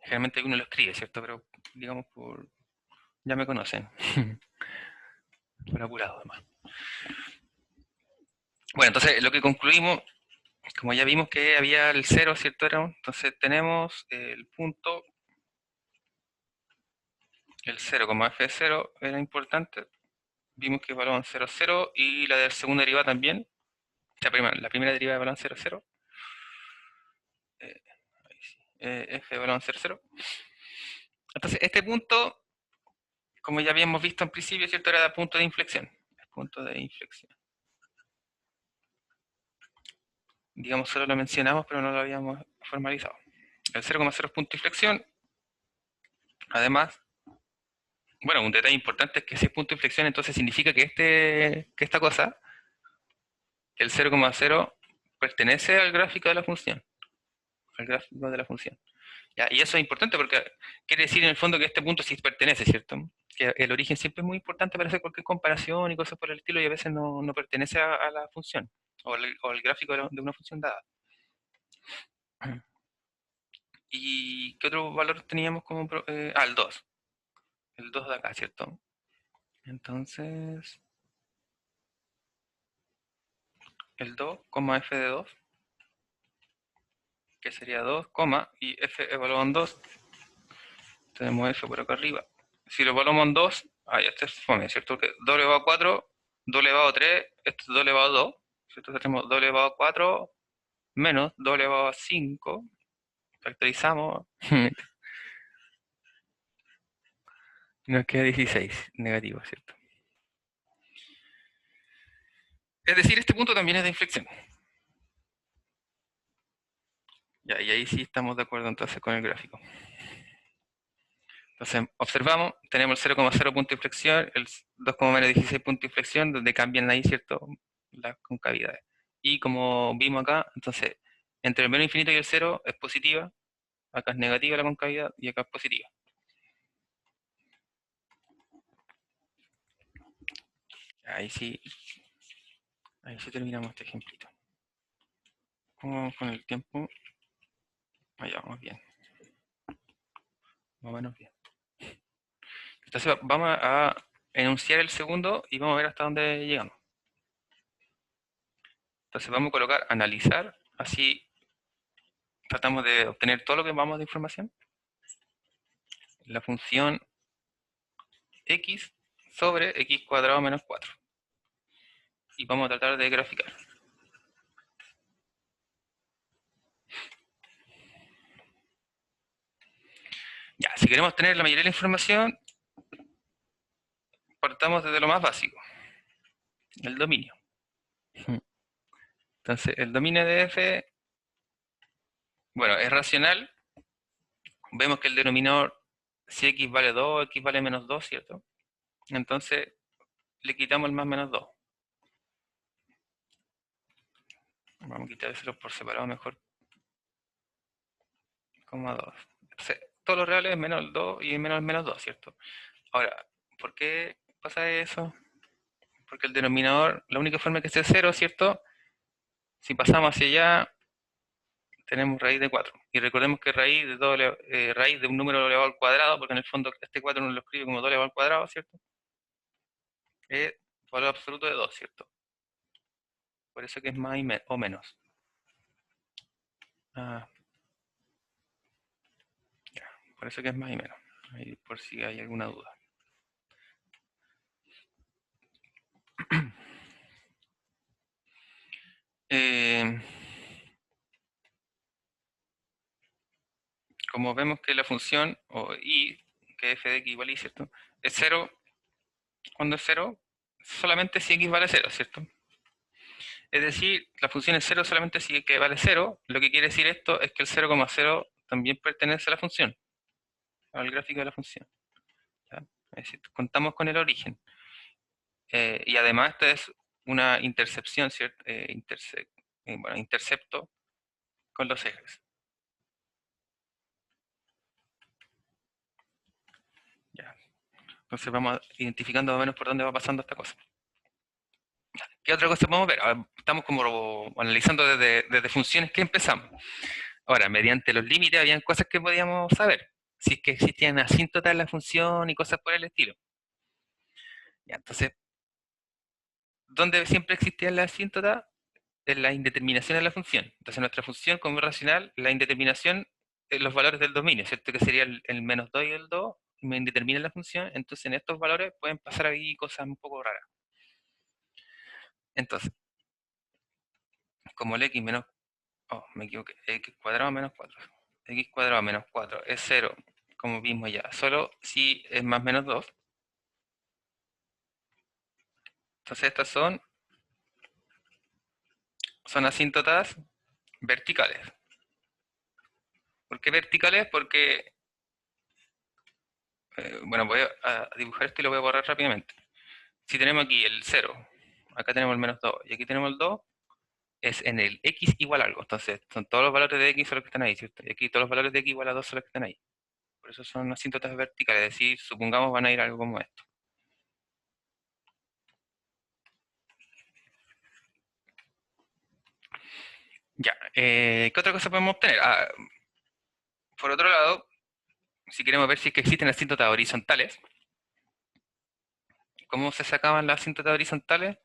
Generalmente uno lo escribe, ¿cierto? Pero digamos por... ya me conocen. Por apurado además. Bueno, entonces lo que concluimos, como ya vimos que había el 0, ¿cierto? Entonces tenemos el punto, el 0 como f de 0 era importante. Vimos que valoran 0, 0 y la de segunda derivada también. La primera derivada de balón 0, 0. F de balón 0, 0. Entonces este punto, como ya habíamos visto en principio, ¿cierto? Era el punto de inflexión. El punto de inflexión. Digamos, solo lo mencionamos, pero no lo habíamos formalizado. El 0,0 es punto de inflexión. Además, bueno, un detalle importante es que si es punto de inflexión, entonces significa que esta cosa, el 0,0, pertenece al gráfico de la función. Al gráfico de la función. ¿Ya? Y eso es importante porque quiere decir en el fondo que este punto sí pertenece, ¿cierto? Que el origen siempre es muy importante para hacer cualquier comparación y cosas por el estilo, y a veces no pertenece a la función o al gráfico de una función dada. ¿Y qué otro valor teníamos como... el 2. El 2 de acá, ¿cierto? Entonces, el 2, f de 2, que sería 2, y f evaluado en 2. Tenemos f por acá arriba. Si lo evaluamos en 2, este es fome, ¿cierto? Que 2 elevado a 4, 2 elevado a 3, esto es 2 elevado a 2, ¿cierto? Entonces tenemos 2 elevado a 4 menos 2 elevado a 5. Factorizamos. Nos queda 16 negativo, ¿cierto? Es decir, este punto también es de inflexión. Ya, y ahí sí estamos de acuerdo entonces con el gráfico. Entonces, observamos, tenemos el 0,0 punto de inflexión, el 2,16 punto de inflexión, donde cambian ahí, ¿cierto?, las concavidades. Y como vimos acá, entonces, entre el menos infinito y el 0 es positiva, acá es negativa la concavidad y acá es positiva. Ahí sí terminamos este ejemplito. ¿Cómo vamos con el tiempo? Allá vamos bien. Más o menos bien. Entonces vamos a enunciar el segundo y vamos a ver hasta dónde llegamos. Entonces vamos a colocar analizar, así tratamos de obtener todo lo que vamos de información. La función x sobre x cuadrado menos 4. Y vamos a tratar de graficar. Ya, si queremos tener la mayoría de la información, partamos desde lo más básico, el dominio. Entonces, el dominio de f, bueno, es racional. Vemos que el denominador, si x vale 2, x vale menos 2, ¿cierto? Entonces, le quitamos el más menos 2. Vamos a quitárselo por separado mejor. Como 2. Entonces, todos los reales es menos el 2 y menos el menos 2, ¿cierto? Ahora, ¿por qué pasa eso? Porque el denominador, la única forma que sea 0, ¿cierto? Si pasamos hacia allá, tenemos raíz de 4. Y recordemos que raíz de un número elevado al cuadrado, porque en el fondo este 4 nos lo escribe como 2 elevado al cuadrado, ¿cierto? Es valor absoluto de 2, ¿cierto? Por eso que es más o menos. Ah, ya. Por eso que es más y menos. Ahí por si hay alguna duda. Eh, como vemos que la función, o y, que f de x igual y, ¿cierto? Es 0, cuando es 0, solamente si x vale 0, ¿cierto? Es decir, la función es 0 solamente si x vale 0. Lo que quiere decir esto es que el 0,0 también pertenece a la función, al gráfico de la función. ¿Ya? Es decir, contamos con el origen. Y además esta es una intercepción, ¿cierto? Bueno, intercepto con los ejes. ¿Ya? Entonces vamos identificando más o menos por dónde va pasando esta cosa. ¿Qué otra cosa podemos ver? Ahora, estamos como analizando desde funciones que empezamos. Ahora, mediante los límites habían cosas que podíamos saber. Si es que existían asíntotas en la función y cosas por el estilo. Ya, entonces, ¿dónde siempre existían las asíntotas? En la indeterminación de la función. Entonces, nuestra función como racional, la indeterminación en los valores del dominio, ¿cierto? Que sería el menos 2 y el 2, y me indetermina la función. Entonces, en estos valores pueden pasar ahí cosas un poco raras. Entonces, como el x menos, oh, me equivoqué, x cuadrado menos 4. X cuadrado menos 4 es 0, como vimos ya, solo si es más menos 2. Entonces estas son asíntotas verticales. ¿Por qué verticales? Porque, bueno, voy a dibujar esto y lo voy a borrar rápidamente. Si tenemos aquí el 0, acá tenemos el menos 2 y aquí tenemos el 2, es en el x igual a algo. Entonces, son todos los valores de x son los que están ahí, ¿cierto? Y aquí todos los valores de x igual a 2 son los que están ahí. Por eso son asíntotas verticales, es decir, supongamos van a ir algo como esto. Ya, ¿qué otra cosa podemos obtener? Por otro lado, si queremos ver si es que existen asíntotas horizontales, ¿cómo se sacaban las asíntotas horizontales?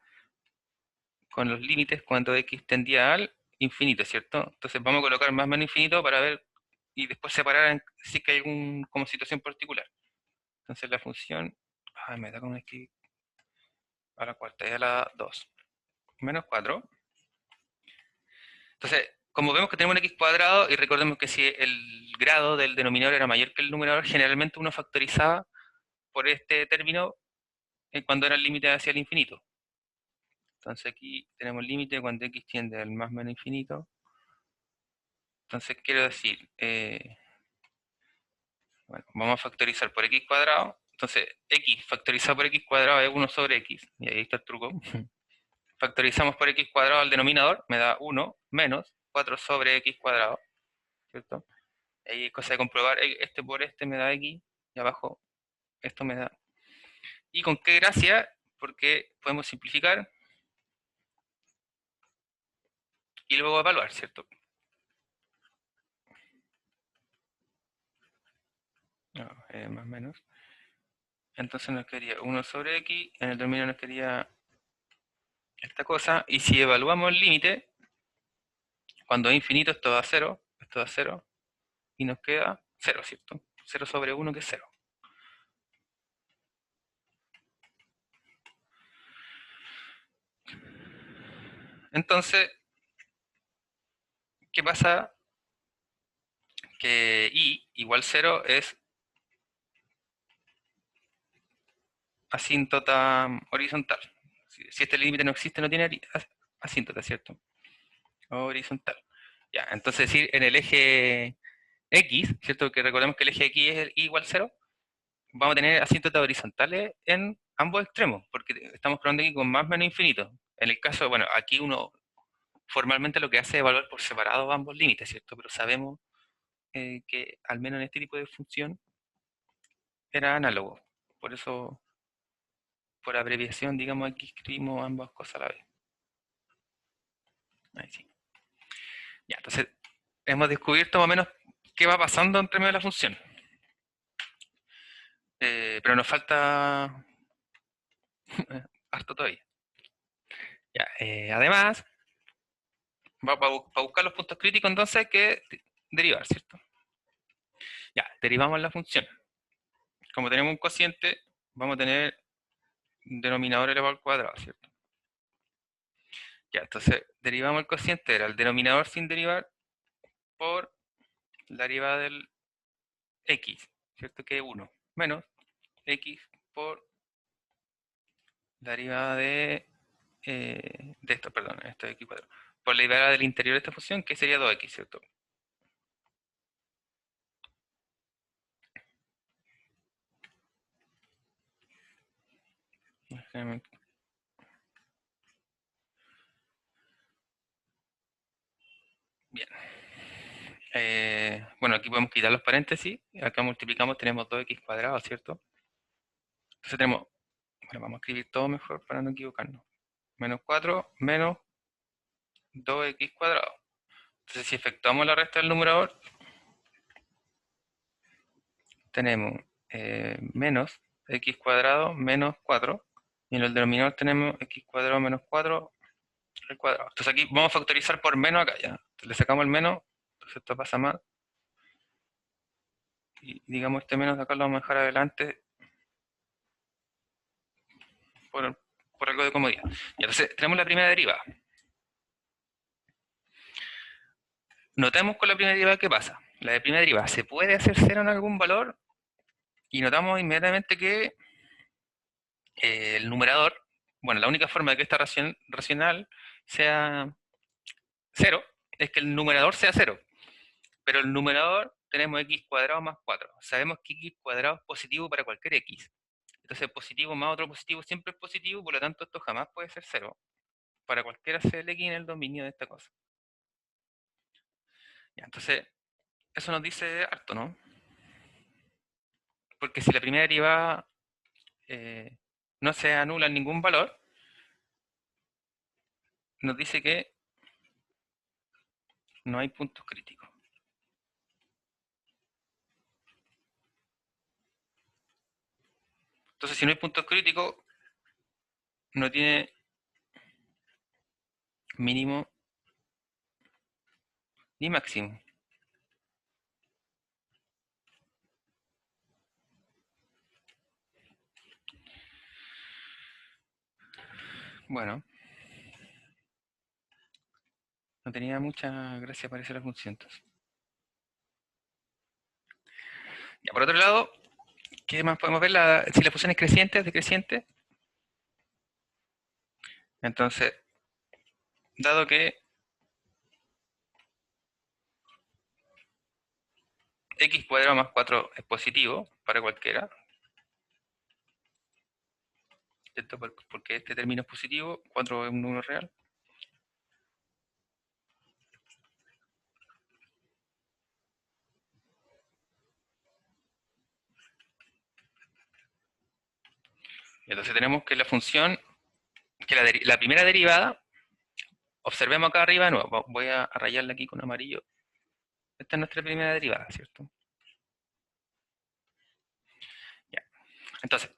Con los límites cuando x tendía al infinito, ¿cierto? Entonces vamos a colocar más o menos infinito para ver y después separar si es que hay algún como situación particular. Entonces la función, me da como aquí a la cuarta y a la 2, menos 4. Entonces, como vemos que tenemos un x cuadrado, y recordemos que si el grado del denominador era mayor que el numerador, generalmente uno factorizaba por este término cuando era el límite hacia el infinito. Entonces aquí tenemos el límite cuando x tiende al más menos infinito. Entonces quiero decir, bueno, vamos a factorizar por x cuadrado. Entonces x factorizado por x cuadrado es 1 sobre x. Y ahí está el truco. Factorizamos por x cuadrado al denominador, me da 1 menos 4 sobre x cuadrado. ¿Cierto? Ahí es cosa de comprobar, este por este me da x, y abajo esto me da. ¿Y con qué gracia? Porque podemos simplificar y luego evaluar, ¿cierto? No, más o menos. Entonces nos quedaría 1 sobre x, en el denominador nos quedaría esta cosa, y si evaluamos el límite, cuando es infinito esto da 0, y nos queda 0, ¿cierto? 0 sobre 1 que es 0. Entonces, ¿qué pasa? Que y igual 0 es asíntota horizontal. Si este límite no existe, no tiene asíntota, ¿cierto? Horizontal. Ya, entonces decir en el eje X, ¿cierto? Que recordemos que el eje X es el y igual 0, vamos a tener asíntotas horizontales en ambos extremos, porque estamos probando aquí con más o menos infinito. En el caso, bueno, aquí uno formalmente lo que hace es evaluar por separado ambos límites, ¿cierto? Pero sabemos que al menos en este tipo de función era análogo. Por eso, por abreviación, digamos, aquí escribimos ambas cosas a la vez. Ahí sí. Ya, entonces hemos descubierto más o menos qué va pasando entre medio de la función. Pero nos falta harto todavía. Ya, además, para buscar los puntos críticos entonces hay que derivar, ¿cierto? Ya, derivamos la función. Como tenemos un cociente, vamos a tener un denominador elevado al cuadrado, ¿cierto? Ya, entonces derivamos el cociente, era el denominador sin derivar por la derivada del x, ¿cierto? Que es 1, menos x por la derivada de esto, perdón, esto es x cuadrado, por la derivada del interior de esta función, que sería 2x, ¿cierto? Bien. Bueno, aquí podemos quitar los paréntesis. Acá multiplicamos, tenemos 2x cuadrado, ¿cierto? Entonces tenemos, bueno, vamos a escribir todo mejor para no equivocarnos. Menos 4 menos 2x cuadrado. Entonces si efectuamos la resta del numerador, tenemos menos x cuadrado menos 4. Y en el denominador tenemos x cuadrado menos 4 al cuadrado. Entonces aquí vamos a factorizar por menos acá ya. Entonces le sacamos el menos, entonces esto pasa mal. Y digamos este menos de acá lo vamos a dejar adelante por, por algo de comodidad. Y entonces tenemos la primera derivada. Notemos con la primera derivada qué pasa. La de primera derivada se puede hacer cero en algún valor y notamos inmediatamente que el numerador, bueno, la única forma de que esta racional sea cero es que el numerador sea cero. Pero el numerador tenemos x cuadrado más 4. Sabemos que x cuadrado es positivo para cualquier x. Entonces positivo más otro positivo siempre es positivo, por lo tanto esto jamás puede ser cero. Para cualquiera sea el x en el dominio de esta cosa. Ya, entonces, eso nos dice harto, ¿no? Porque si la primera derivada no se anula en ningún valor, nos dice que no hay puntos críticos. Entonces, si no hay puntos críticos, no tiene mínimo ni máximo. Bueno, no tenía mucha gracia aparecer la función entonces. Ya, por otro lado, ¿qué más podemos ver? Si la función es creciente, es decreciente. Entonces, dado que x cuadrado más 4 es positivo para cualquiera, ¿cierto? Porque este término es positivo, 4 es un número real. Entonces tenemos que la función, que la primera derivada, observemos acá arriba de nuevo, voy a rayarla aquí con amarillo. Esta es nuestra primera derivada, ¿cierto? Ya. Entonces,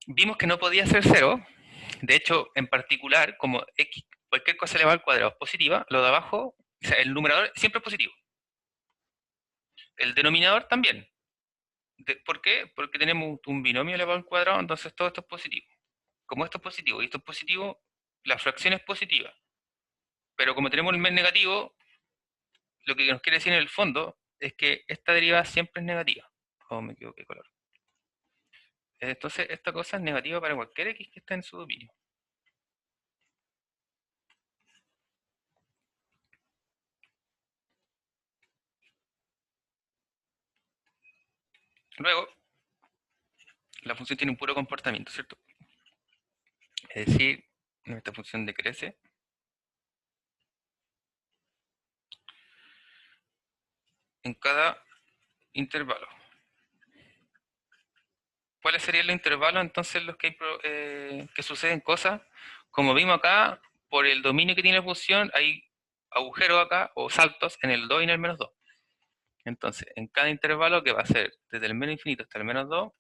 vimos que no podía ser cero. De hecho, en particular, como x, cualquier cosa elevada al cuadrado es positiva, lo de abajo, o sea, el numerador siempre es positivo. El denominador también. ¿Por qué? Porque tenemos un binomio elevado al cuadrado, entonces todo esto es positivo. Como esto es positivo y esto es positivo, la fracción es positiva. Pero como tenemos el mes negativo, lo que nos quiere decir en el fondo es que esta derivada siempre es negativa. Oh, me equivoqué de color. Entonces, esta cosa es negativa para cualquier x que esté en su dominio. Luego, la función tiene un puro comportamiento, ¿cierto? Es decir, esta función decrece en cada intervalo. ¿Cuáles serían los intervalos entonces los que, que suceden cosas? Como vimos acá, por el dominio que tiene la función, hay agujeros acá, o saltos, en el 2 y en el menos 2. Entonces, en cada intervalo, que va a ser desde el menos infinito hasta el menos 2,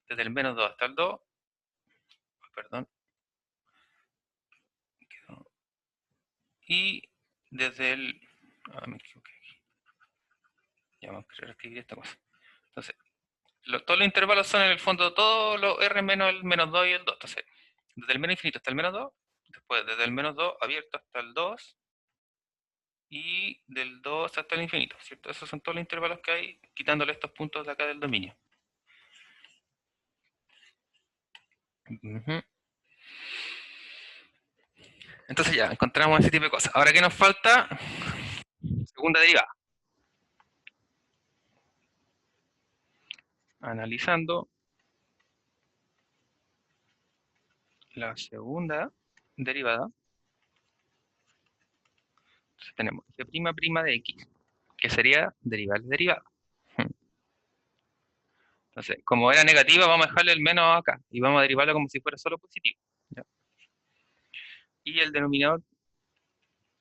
desde el menos 2 hasta el 2, perdón, y desde el... me equivoqué aquí. Ya vamos a escribir esta cosa. Entonces, todos los intervalos son en el fondo todos los r menos el menos 2 y el 2. Entonces, desde el menos infinito hasta el menos 2, después desde el menos 2 abierto hasta el 2, y del 2 hasta el infinito, ¿cierto? Esos son todos los intervalos que hay, quitándole estos puntos de acá del dominio. Entonces ya, encontramos ese tipo de cosas. Ahora, ¿qué nos falta? Segunda derivada. Analizando la segunda derivada, entonces tenemos f' de x, que sería derivar de derivada. Entonces, como era negativa, vamos a dejarle el menos acá, y vamos a derivarlo como si fuera solo positivo. ¿Ya? Y el denominador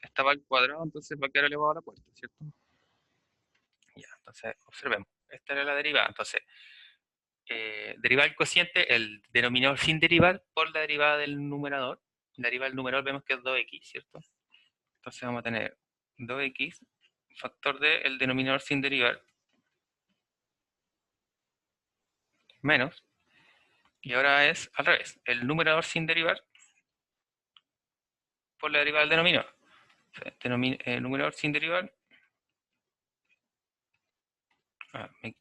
estaba al cuadrado, entonces va a quedar elevado a la cuarta, ¿cierto? Ya, entonces, observemos. Esta era la derivada. Entonces, derivar el cociente, el denominador sin derivar, por la derivada del numerador. La derivada del numerador vemos que es 2x, ¿cierto? Entonces vamos a tener 2x, factor de el denominador sin derivar, menos, y ahora es al revés, el numerador sin derivar por la derivada del denominador. O sea, el numerador sin derivar,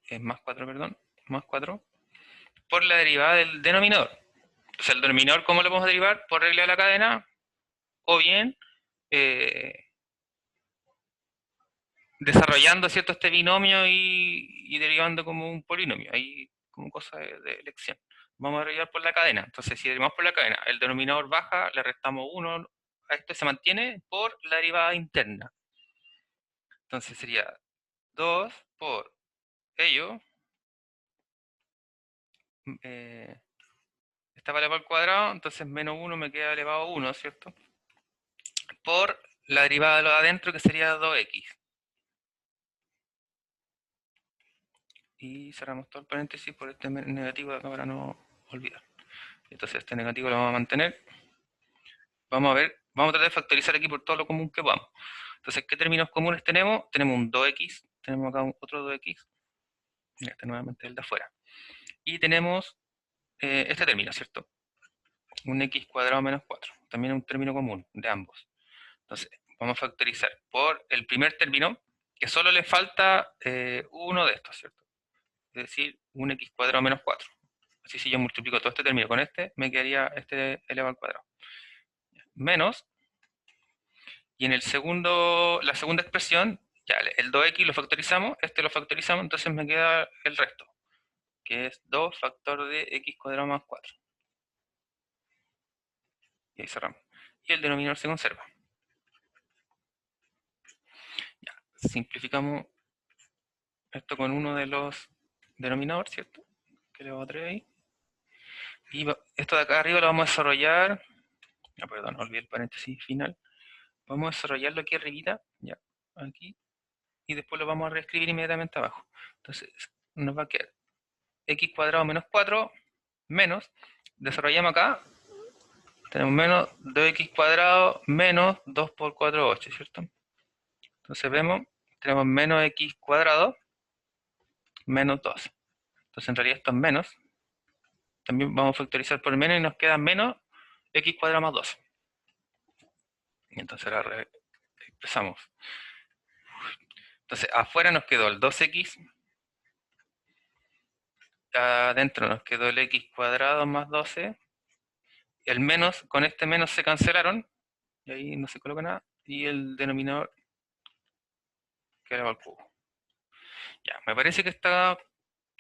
es más 4, perdón, más 4, por la derivada del denominador. O sea, el denominador, ¿cómo lo podemos derivar? Por regla de la cadena, o bien desarrollando, ¿cierto?, este binomio y derivando como un polinomio, ahí como cosa de elección. Vamos a derivar por la cadena. Entonces, si derivamos por la cadena, el denominador baja, le restamos 1, a esto se mantiene por la derivada interna. Entonces sería 2 por ello, estaba elevado al cuadrado, entonces menos 1 me queda elevado a 1, ¿cierto? Por la derivada de lo de adentro, que sería 2x. Y cerramos todo el paréntesis por este negativo de acá para no olvidar. Entonces este negativo lo vamos a mantener. Vamos a ver, vamos a tratar de factorizar aquí por todo lo común que podamos. Entonces, ¿qué términos comunes tenemos? Tenemos un 2x, tenemos acá otro 2x, este nuevamente el de afuera. Y tenemos este término, ¿cierto? Un x cuadrado menos 4, también es un término común de ambos. Entonces, vamos a factorizar por el primer término, que solo le falta uno de estos, ¿cierto? Es decir, un x cuadrado menos 4. Así, si yo multiplico todo este término con este, me quedaría este elevado al cuadrado. Menos, y en el segundo, la segunda expresión, ya el 2x lo factorizamos, este lo factorizamos, entonces me queda el resto, que es 2 factor de x cuadrado más 4. Y ahí cerramos. Y el denominador se conserva. Ya, simplificamos esto con uno de los denominadores, ¿cierto? Que le vamos a traer ahí. Y esto de acá arriba lo vamos a desarrollar. Perdón, olvidé el paréntesis final. Vamos a desarrollarlo aquí arribita, ya, aquí. Y después lo vamos a reescribir inmediatamente abajo. Entonces, nos va a quedar x cuadrado menos 4 menos, desarrollamos acá, tenemos menos 2x cuadrado menos 2 por 4, 8, ¿cierto? Entonces vemos, tenemos menos x cuadrado menos 2. Entonces en realidad esto es menos. También vamos a factorizar por menos y nos queda menos x cuadrado más 2. Y entonces ahora expresamos. Entonces afuera nos quedó el 2x, adentro nos quedó el x cuadrado más 12. El menos, con este menos se cancelaron, y ahí no se coloca nada, y el denominador queda al cubo. Ya, me parece que está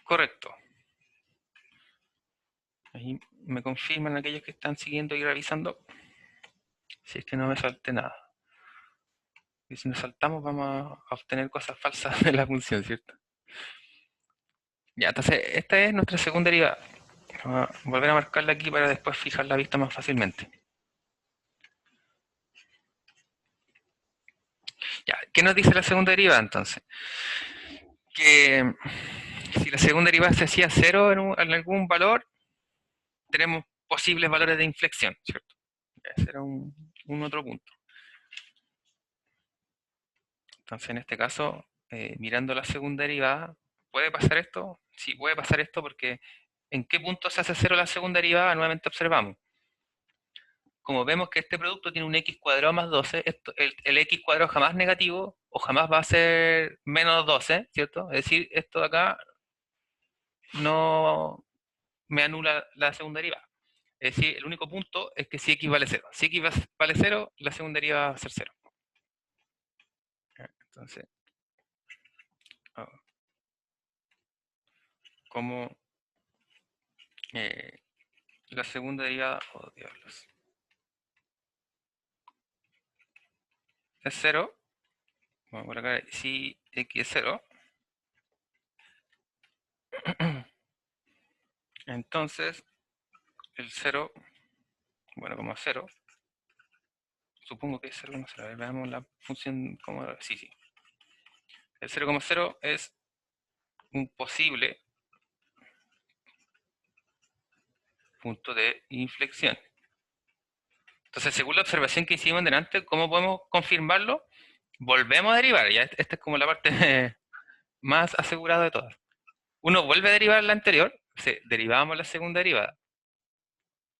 correcto. Ahí me confirman aquellos que están siguiendo y revisando, si es que no me salte nada. Y si nos saltamos vamos a obtener cosas falsas de la función, ¿cierto? Ya, entonces esta es nuestra segunda derivada. Vamos a volver a marcarla aquí para después fijar la vista más fácilmente. Ya, ¿qué nos dice la segunda derivada entonces? Que si la segunda derivada se hacía cero en algún valor, tenemos posibles valores de inflexión, ¿cierto? Ese era un otro punto. Entonces, en este caso, mirando la segunda derivada, ¿puede pasar esto? Sí, puede pasar esto porque ¿en qué punto se hace cero la segunda derivada? Nuevamente observamos. Como vemos que este producto tiene un x cuadrado más 12, el x cuadrado jamás negativo o jamás va a ser menos 12, ¿cierto? Es decir, esto de acá no me anula la segunda derivada. Es decir, el único punto es que si x vale 0. Si x vale 0, la segunda derivada va a ser 0. Entonces, como la segunda derivada, oh diablos, es 0, vamos por acá, si x es 0, entonces el 0, bueno, como 0, supongo que es 0,0, a ver, veamos la función, como, sí, sí. El 0,0 es un posible punto de inflexión. Entonces, según la observación que hicimos delante, ¿cómo podemos confirmarlo? Volvemos a derivar, ya esta es como la parte más asegurada de todas. Uno vuelve a derivar la anterior, derivamos la segunda derivada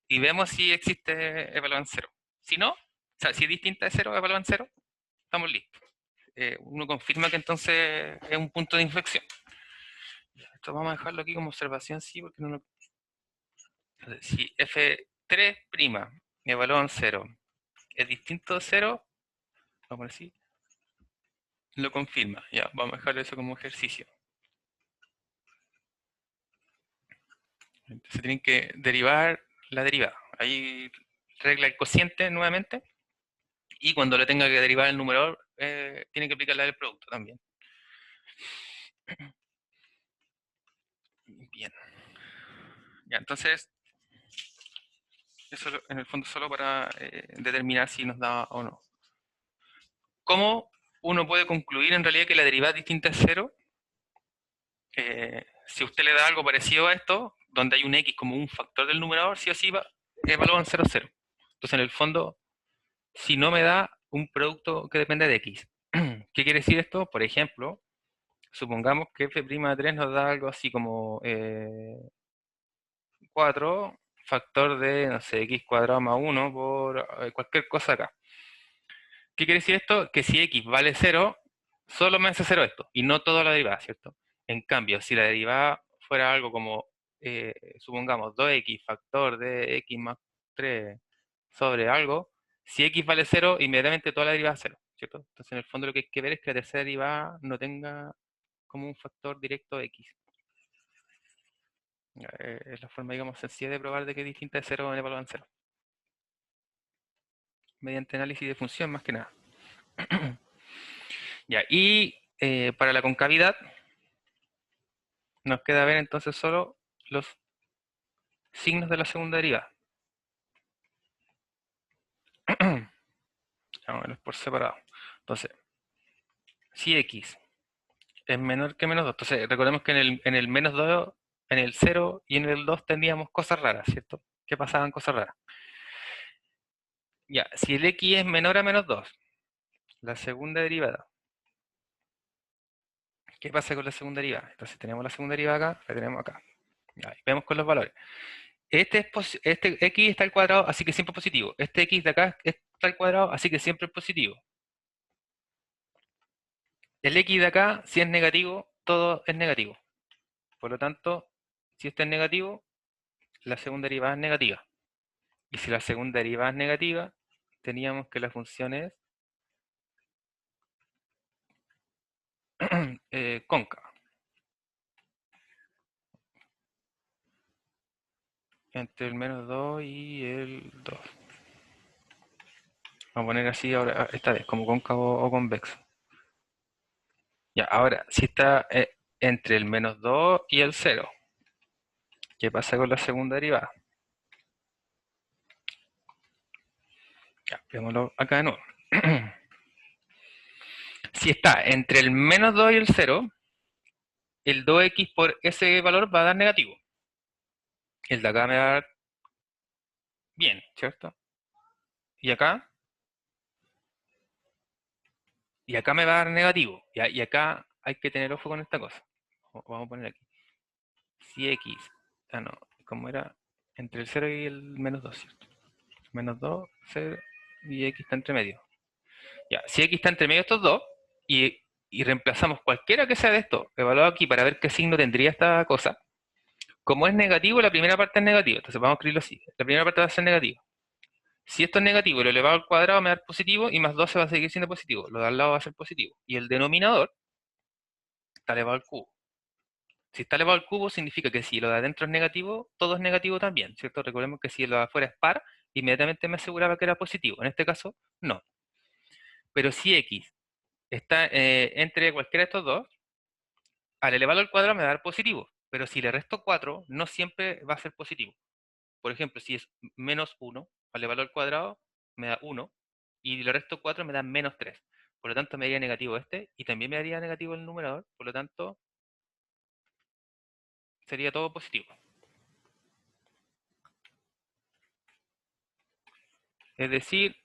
y vemos si existe evaluan 0. Si no, o sea, si es distinta de 0, evaluan 0, estamos listos. Uno confirma que entonces es un punto de inflexión. Esto vamos a dejarlo aquí como observación, sí, porque no lo... Entonces, si F3' evalúan 0 es distinto de 0, vamos a poner así, lo confirma. Ya, vamos a dejarlo eso como ejercicio. Entonces tienen que derivar la derivada. Ahí regla el cociente nuevamente. Y cuando le tenga que derivar el numerador, tiene que aplicar la del producto también. Bien. Ya, entonces, eso en el fondo solo para determinar si nos da o no. ¿Cómo uno puede concluir en realidad que la derivada distinta es 0? Si usted le da algo parecido a esto, donde hay un x como un factor del numerador, sí o sí evalúan 0, 0. Entonces, en el fondo, si no me da un producto que depende de x. ¿Qué quiere decir esto? Por ejemplo, supongamos que f' de 3 nos da algo así como 4 factor de, no sé, x cuadrado más 1 por cualquier cosa acá. ¿Qué quiere decir esto? Que si x vale 0, solo me hace 0 esto, y no toda la derivada, ¿cierto? En cambio, si la derivada fuera algo como, supongamos, 2x factor de x más 3 sobre algo, si x vale 0, inmediatamente toda la derivada es 0, ¿cierto? Entonces, en el fondo lo que hay que ver es que la tercera derivada no tenga como un factor directo x. Es la forma, digamos, sencilla de probar de que es distinta de 0 en evaluan 0. Mediante análisis de función, más que nada. Ya, y para la concavidad, nos queda ver entonces solo los signos de la segunda derivada. Vamos a verlos por separado. Entonces, si x es menor que menos 2, entonces recordemos que en el menos 2, en el 0 y en el 2 teníamos cosas raras, ¿cierto? Que pasaban cosas raras. Ya, si el x es menor a menos 2, la segunda derivada, ¿qué pasa con la segunda derivada? Entonces tenemos la segunda derivada acá, la tenemos acá. Ya, vemos con los valores. Este x está al cuadrado, así que siempre es positivo. Este x de acá está al cuadrado, así que siempre es positivo. El x de acá, si es negativo, todo es negativo. Por lo tanto, si esto es negativo, la segunda derivada es negativa. Y si la segunda derivada es negativa, teníamos que la función es cóncava. Entre el menos 2 y el 2. Vamos a poner así ahora, esta vez, como cóncavo o convexo. Ya, ahora, si está entre el menos 2 y el 0, ¿qué pasa con la segunda derivada? Ya, veámoslo acá de nuevo. Si está entre el menos 2 y el 0, el 2x por ese valor va a dar negativo. El de acá me va a dar bien, ¿cierto? Y acá me va a dar negativo. Y acá hay que tener ojo con esta cosa. Vamos a poner aquí. Si x, no, ¿cómo era? Entre el 0 y el menos 2, ¿cierto? Menos 2, 0 y x está entre medio. Ya, si x está entre medio de estos dos y reemplazamos cualquiera que sea de estos, evaluado aquí para ver qué signo tendría esta cosa, como es negativo, la primera parte es negativa. Entonces vamos a escribirlo así. La primera parte va a ser negativa. Si esto es negativo, lo elevado al cuadrado me va a dar positivo y más 12 va a seguir siendo positivo. Lo de al lado va a ser positivo. Y el denominador está elevado al cubo. Si está elevado al cubo, significa que si lo de adentro es negativo, todo es negativo también, ¿cierto? Recordemos que si lo de afuera es par, inmediatamente me aseguraba que era positivo. En este caso, no. Pero si x está entre cualquiera de estos dos, al elevarlo al cuadrado me va a dar positivo. Pero si le resto 4, no siempre va a ser positivo. Por ejemplo, si es menos 1, al elevarlo al cuadrado me da 1, y le resto 4 me da menos 3. Por lo tanto, me daría negativo este, y también me daría negativo el numerador. Por lo tanto, sería todo positivo. Es decir,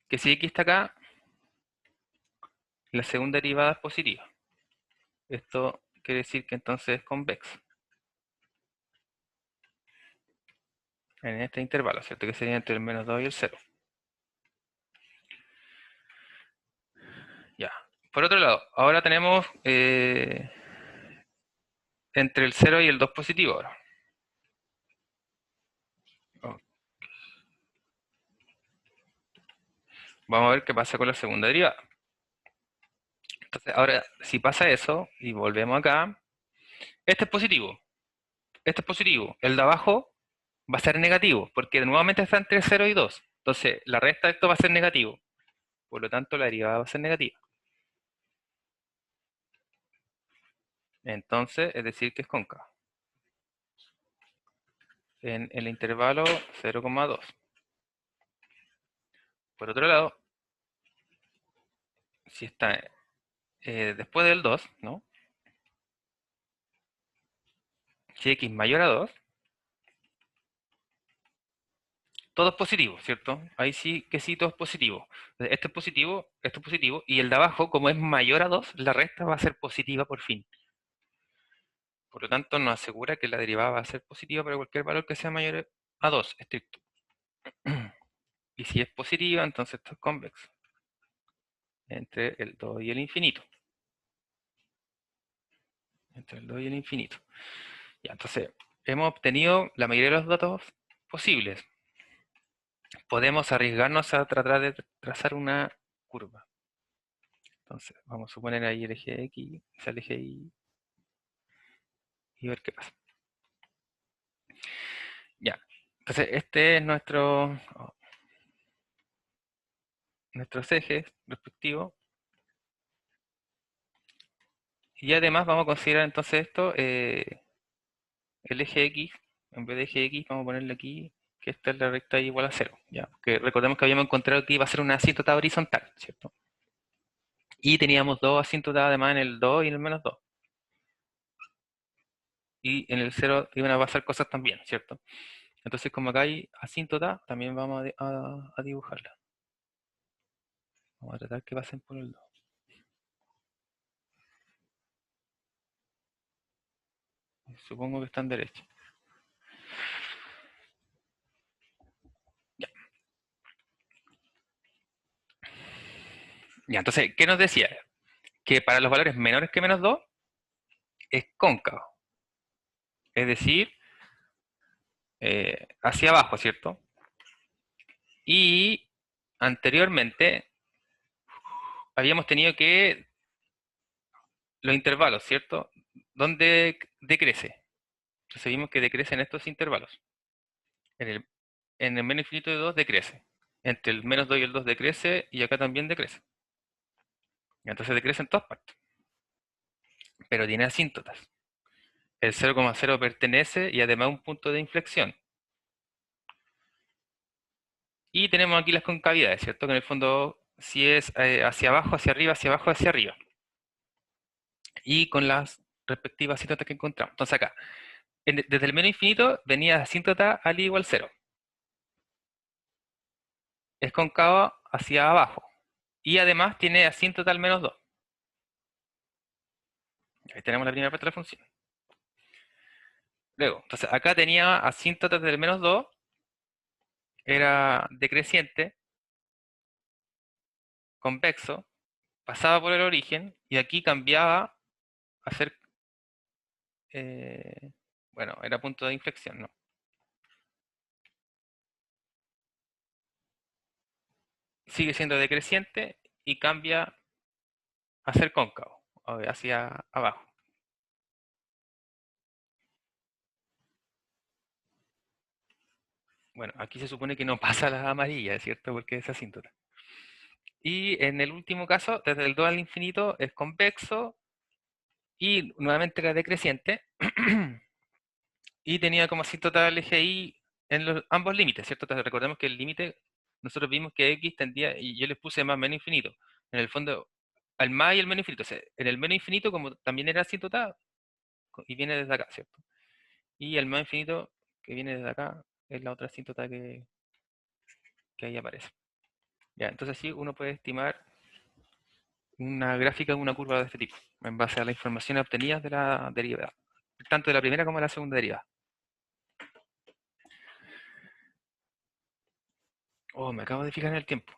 que si x está acá, la segunda derivada es positiva. Esto quiere decir que entonces es convexo. En este intervalo, ¿cierto? Que sería entre el menos 2 y el 0. Ya. Por otro lado, ahora tenemos entre el 0 y el 2 positivo ahora. Oh. Vamos a ver qué pasa con la segunda derivada. Entonces, ahora, si pasa eso, y volvemos acá, este es positivo, este es positivo, el de abajo va a ser negativo, porque nuevamente está entre 0 y 2. Entonces, la resta de esto va a ser negativo. Por lo tanto, la derivada va a ser negativa. Entonces, es decir que es cóncava. En el intervalo 0,2. Por otro lado, si está después del 2, ¿no? Si x mayor a 2, todo es positivo, ¿cierto? Ahí sí que sí, todo es positivo. Este es positivo, esto es positivo, y el de abajo, como es mayor a 2, la resta va a ser positiva por fin. Por lo tanto, nos asegura que la derivada va a ser positiva para cualquier valor que sea mayor a 2, estricto. Y si es positiva, entonces esto es convexo. Entre el 2 y el infinito. Entre el 2 y el infinito. Ya, entonces, hemos obtenido la mayoría de los datos posibles. Podemos arriesgarnos a tratar de trazar una curva. Entonces, vamos a suponer ahí el eje X, el eje Y, y ver qué pasa. Ya, entonces este es nuestros ejes respectivos. Y además vamos a considerar entonces esto, el eje X, en vez de eje X vamos a ponerle aquí que esta es la recta y igual a 0. ¿Ya? Que recordemos que habíamos encontrado que iba a ser una asíntota horizontal, ¿cierto? Y teníamos dos asíntotas además en el 2 y en el menos 2. Y en el 0 iban a pasar cosas también, ¿cierto? Entonces, como acá hay asíntota, también vamos a dibujarla. Vamos a tratar que pasen por el 2. Supongo que están derechos. Ya. Ya, entonces, ¿qué nos decía? Que para los valores menores que menos 2 es cóncavo. Es decir, hacia abajo, ¿cierto? Y anteriormente habíamos tenido que los intervalos, ¿cierto? ¿Dónde decrece? Entonces vimos que decrece en estos intervalos. En el menos infinito de 2 decrece. Entre el menos 2 y el 2 decrece y acá también decrece. Entonces decrece en todas partes. Pero tiene asíntotas. El 0,0 pertenece y además un punto de inflexión. Y tenemos aquí las concavidades, ¿cierto? Que en el fondo si es hacia abajo, hacia arriba, hacia abajo, hacia arriba. Y con las respectivas asíntotas que encontramos. Entonces acá, desde el menos infinito venía asíntota al igual 0. Es cóncavo hacia abajo. Y además tiene asíntota al menos 2. Ahí tenemos la primera parte de la función. Luego, entonces acá tenía asíntota del menos 2, era decreciente, convexo, pasaba por el origen, y aquí cambiaba a ser, bueno, era punto de inflexión, ¿no? Sigue siendo decreciente y cambia a ser cóncavo, hacia abajo. Bueno, aquí se supone que no pasa la amarilla, ¿cierto? Porque es asíntota. Y en el último caso, desde el 2 al infinito es convexo y nuevamente era decreciente y tenía como asíntota el eje Y en ambos límites, ¿cierto? Entonces recordemos que el límite, nosotros vimos que X tendía, y yo les puse más menos infinito. En el fondo, al más y el menos infinito. O sea, en el menos infinito, como también era asíntota, y viene desde acá, ¿cierto? Y el más infinito, que viene desde acá, es la otra asíntota que ahí aparece. Ya, entonces sí, uno puede estimar una gráfica de una curva de este tipo, en base a la información obtenida de la derivada, tanto de la primera como de la segunda derivada. Oh, me acabo de fijar en el tiempo.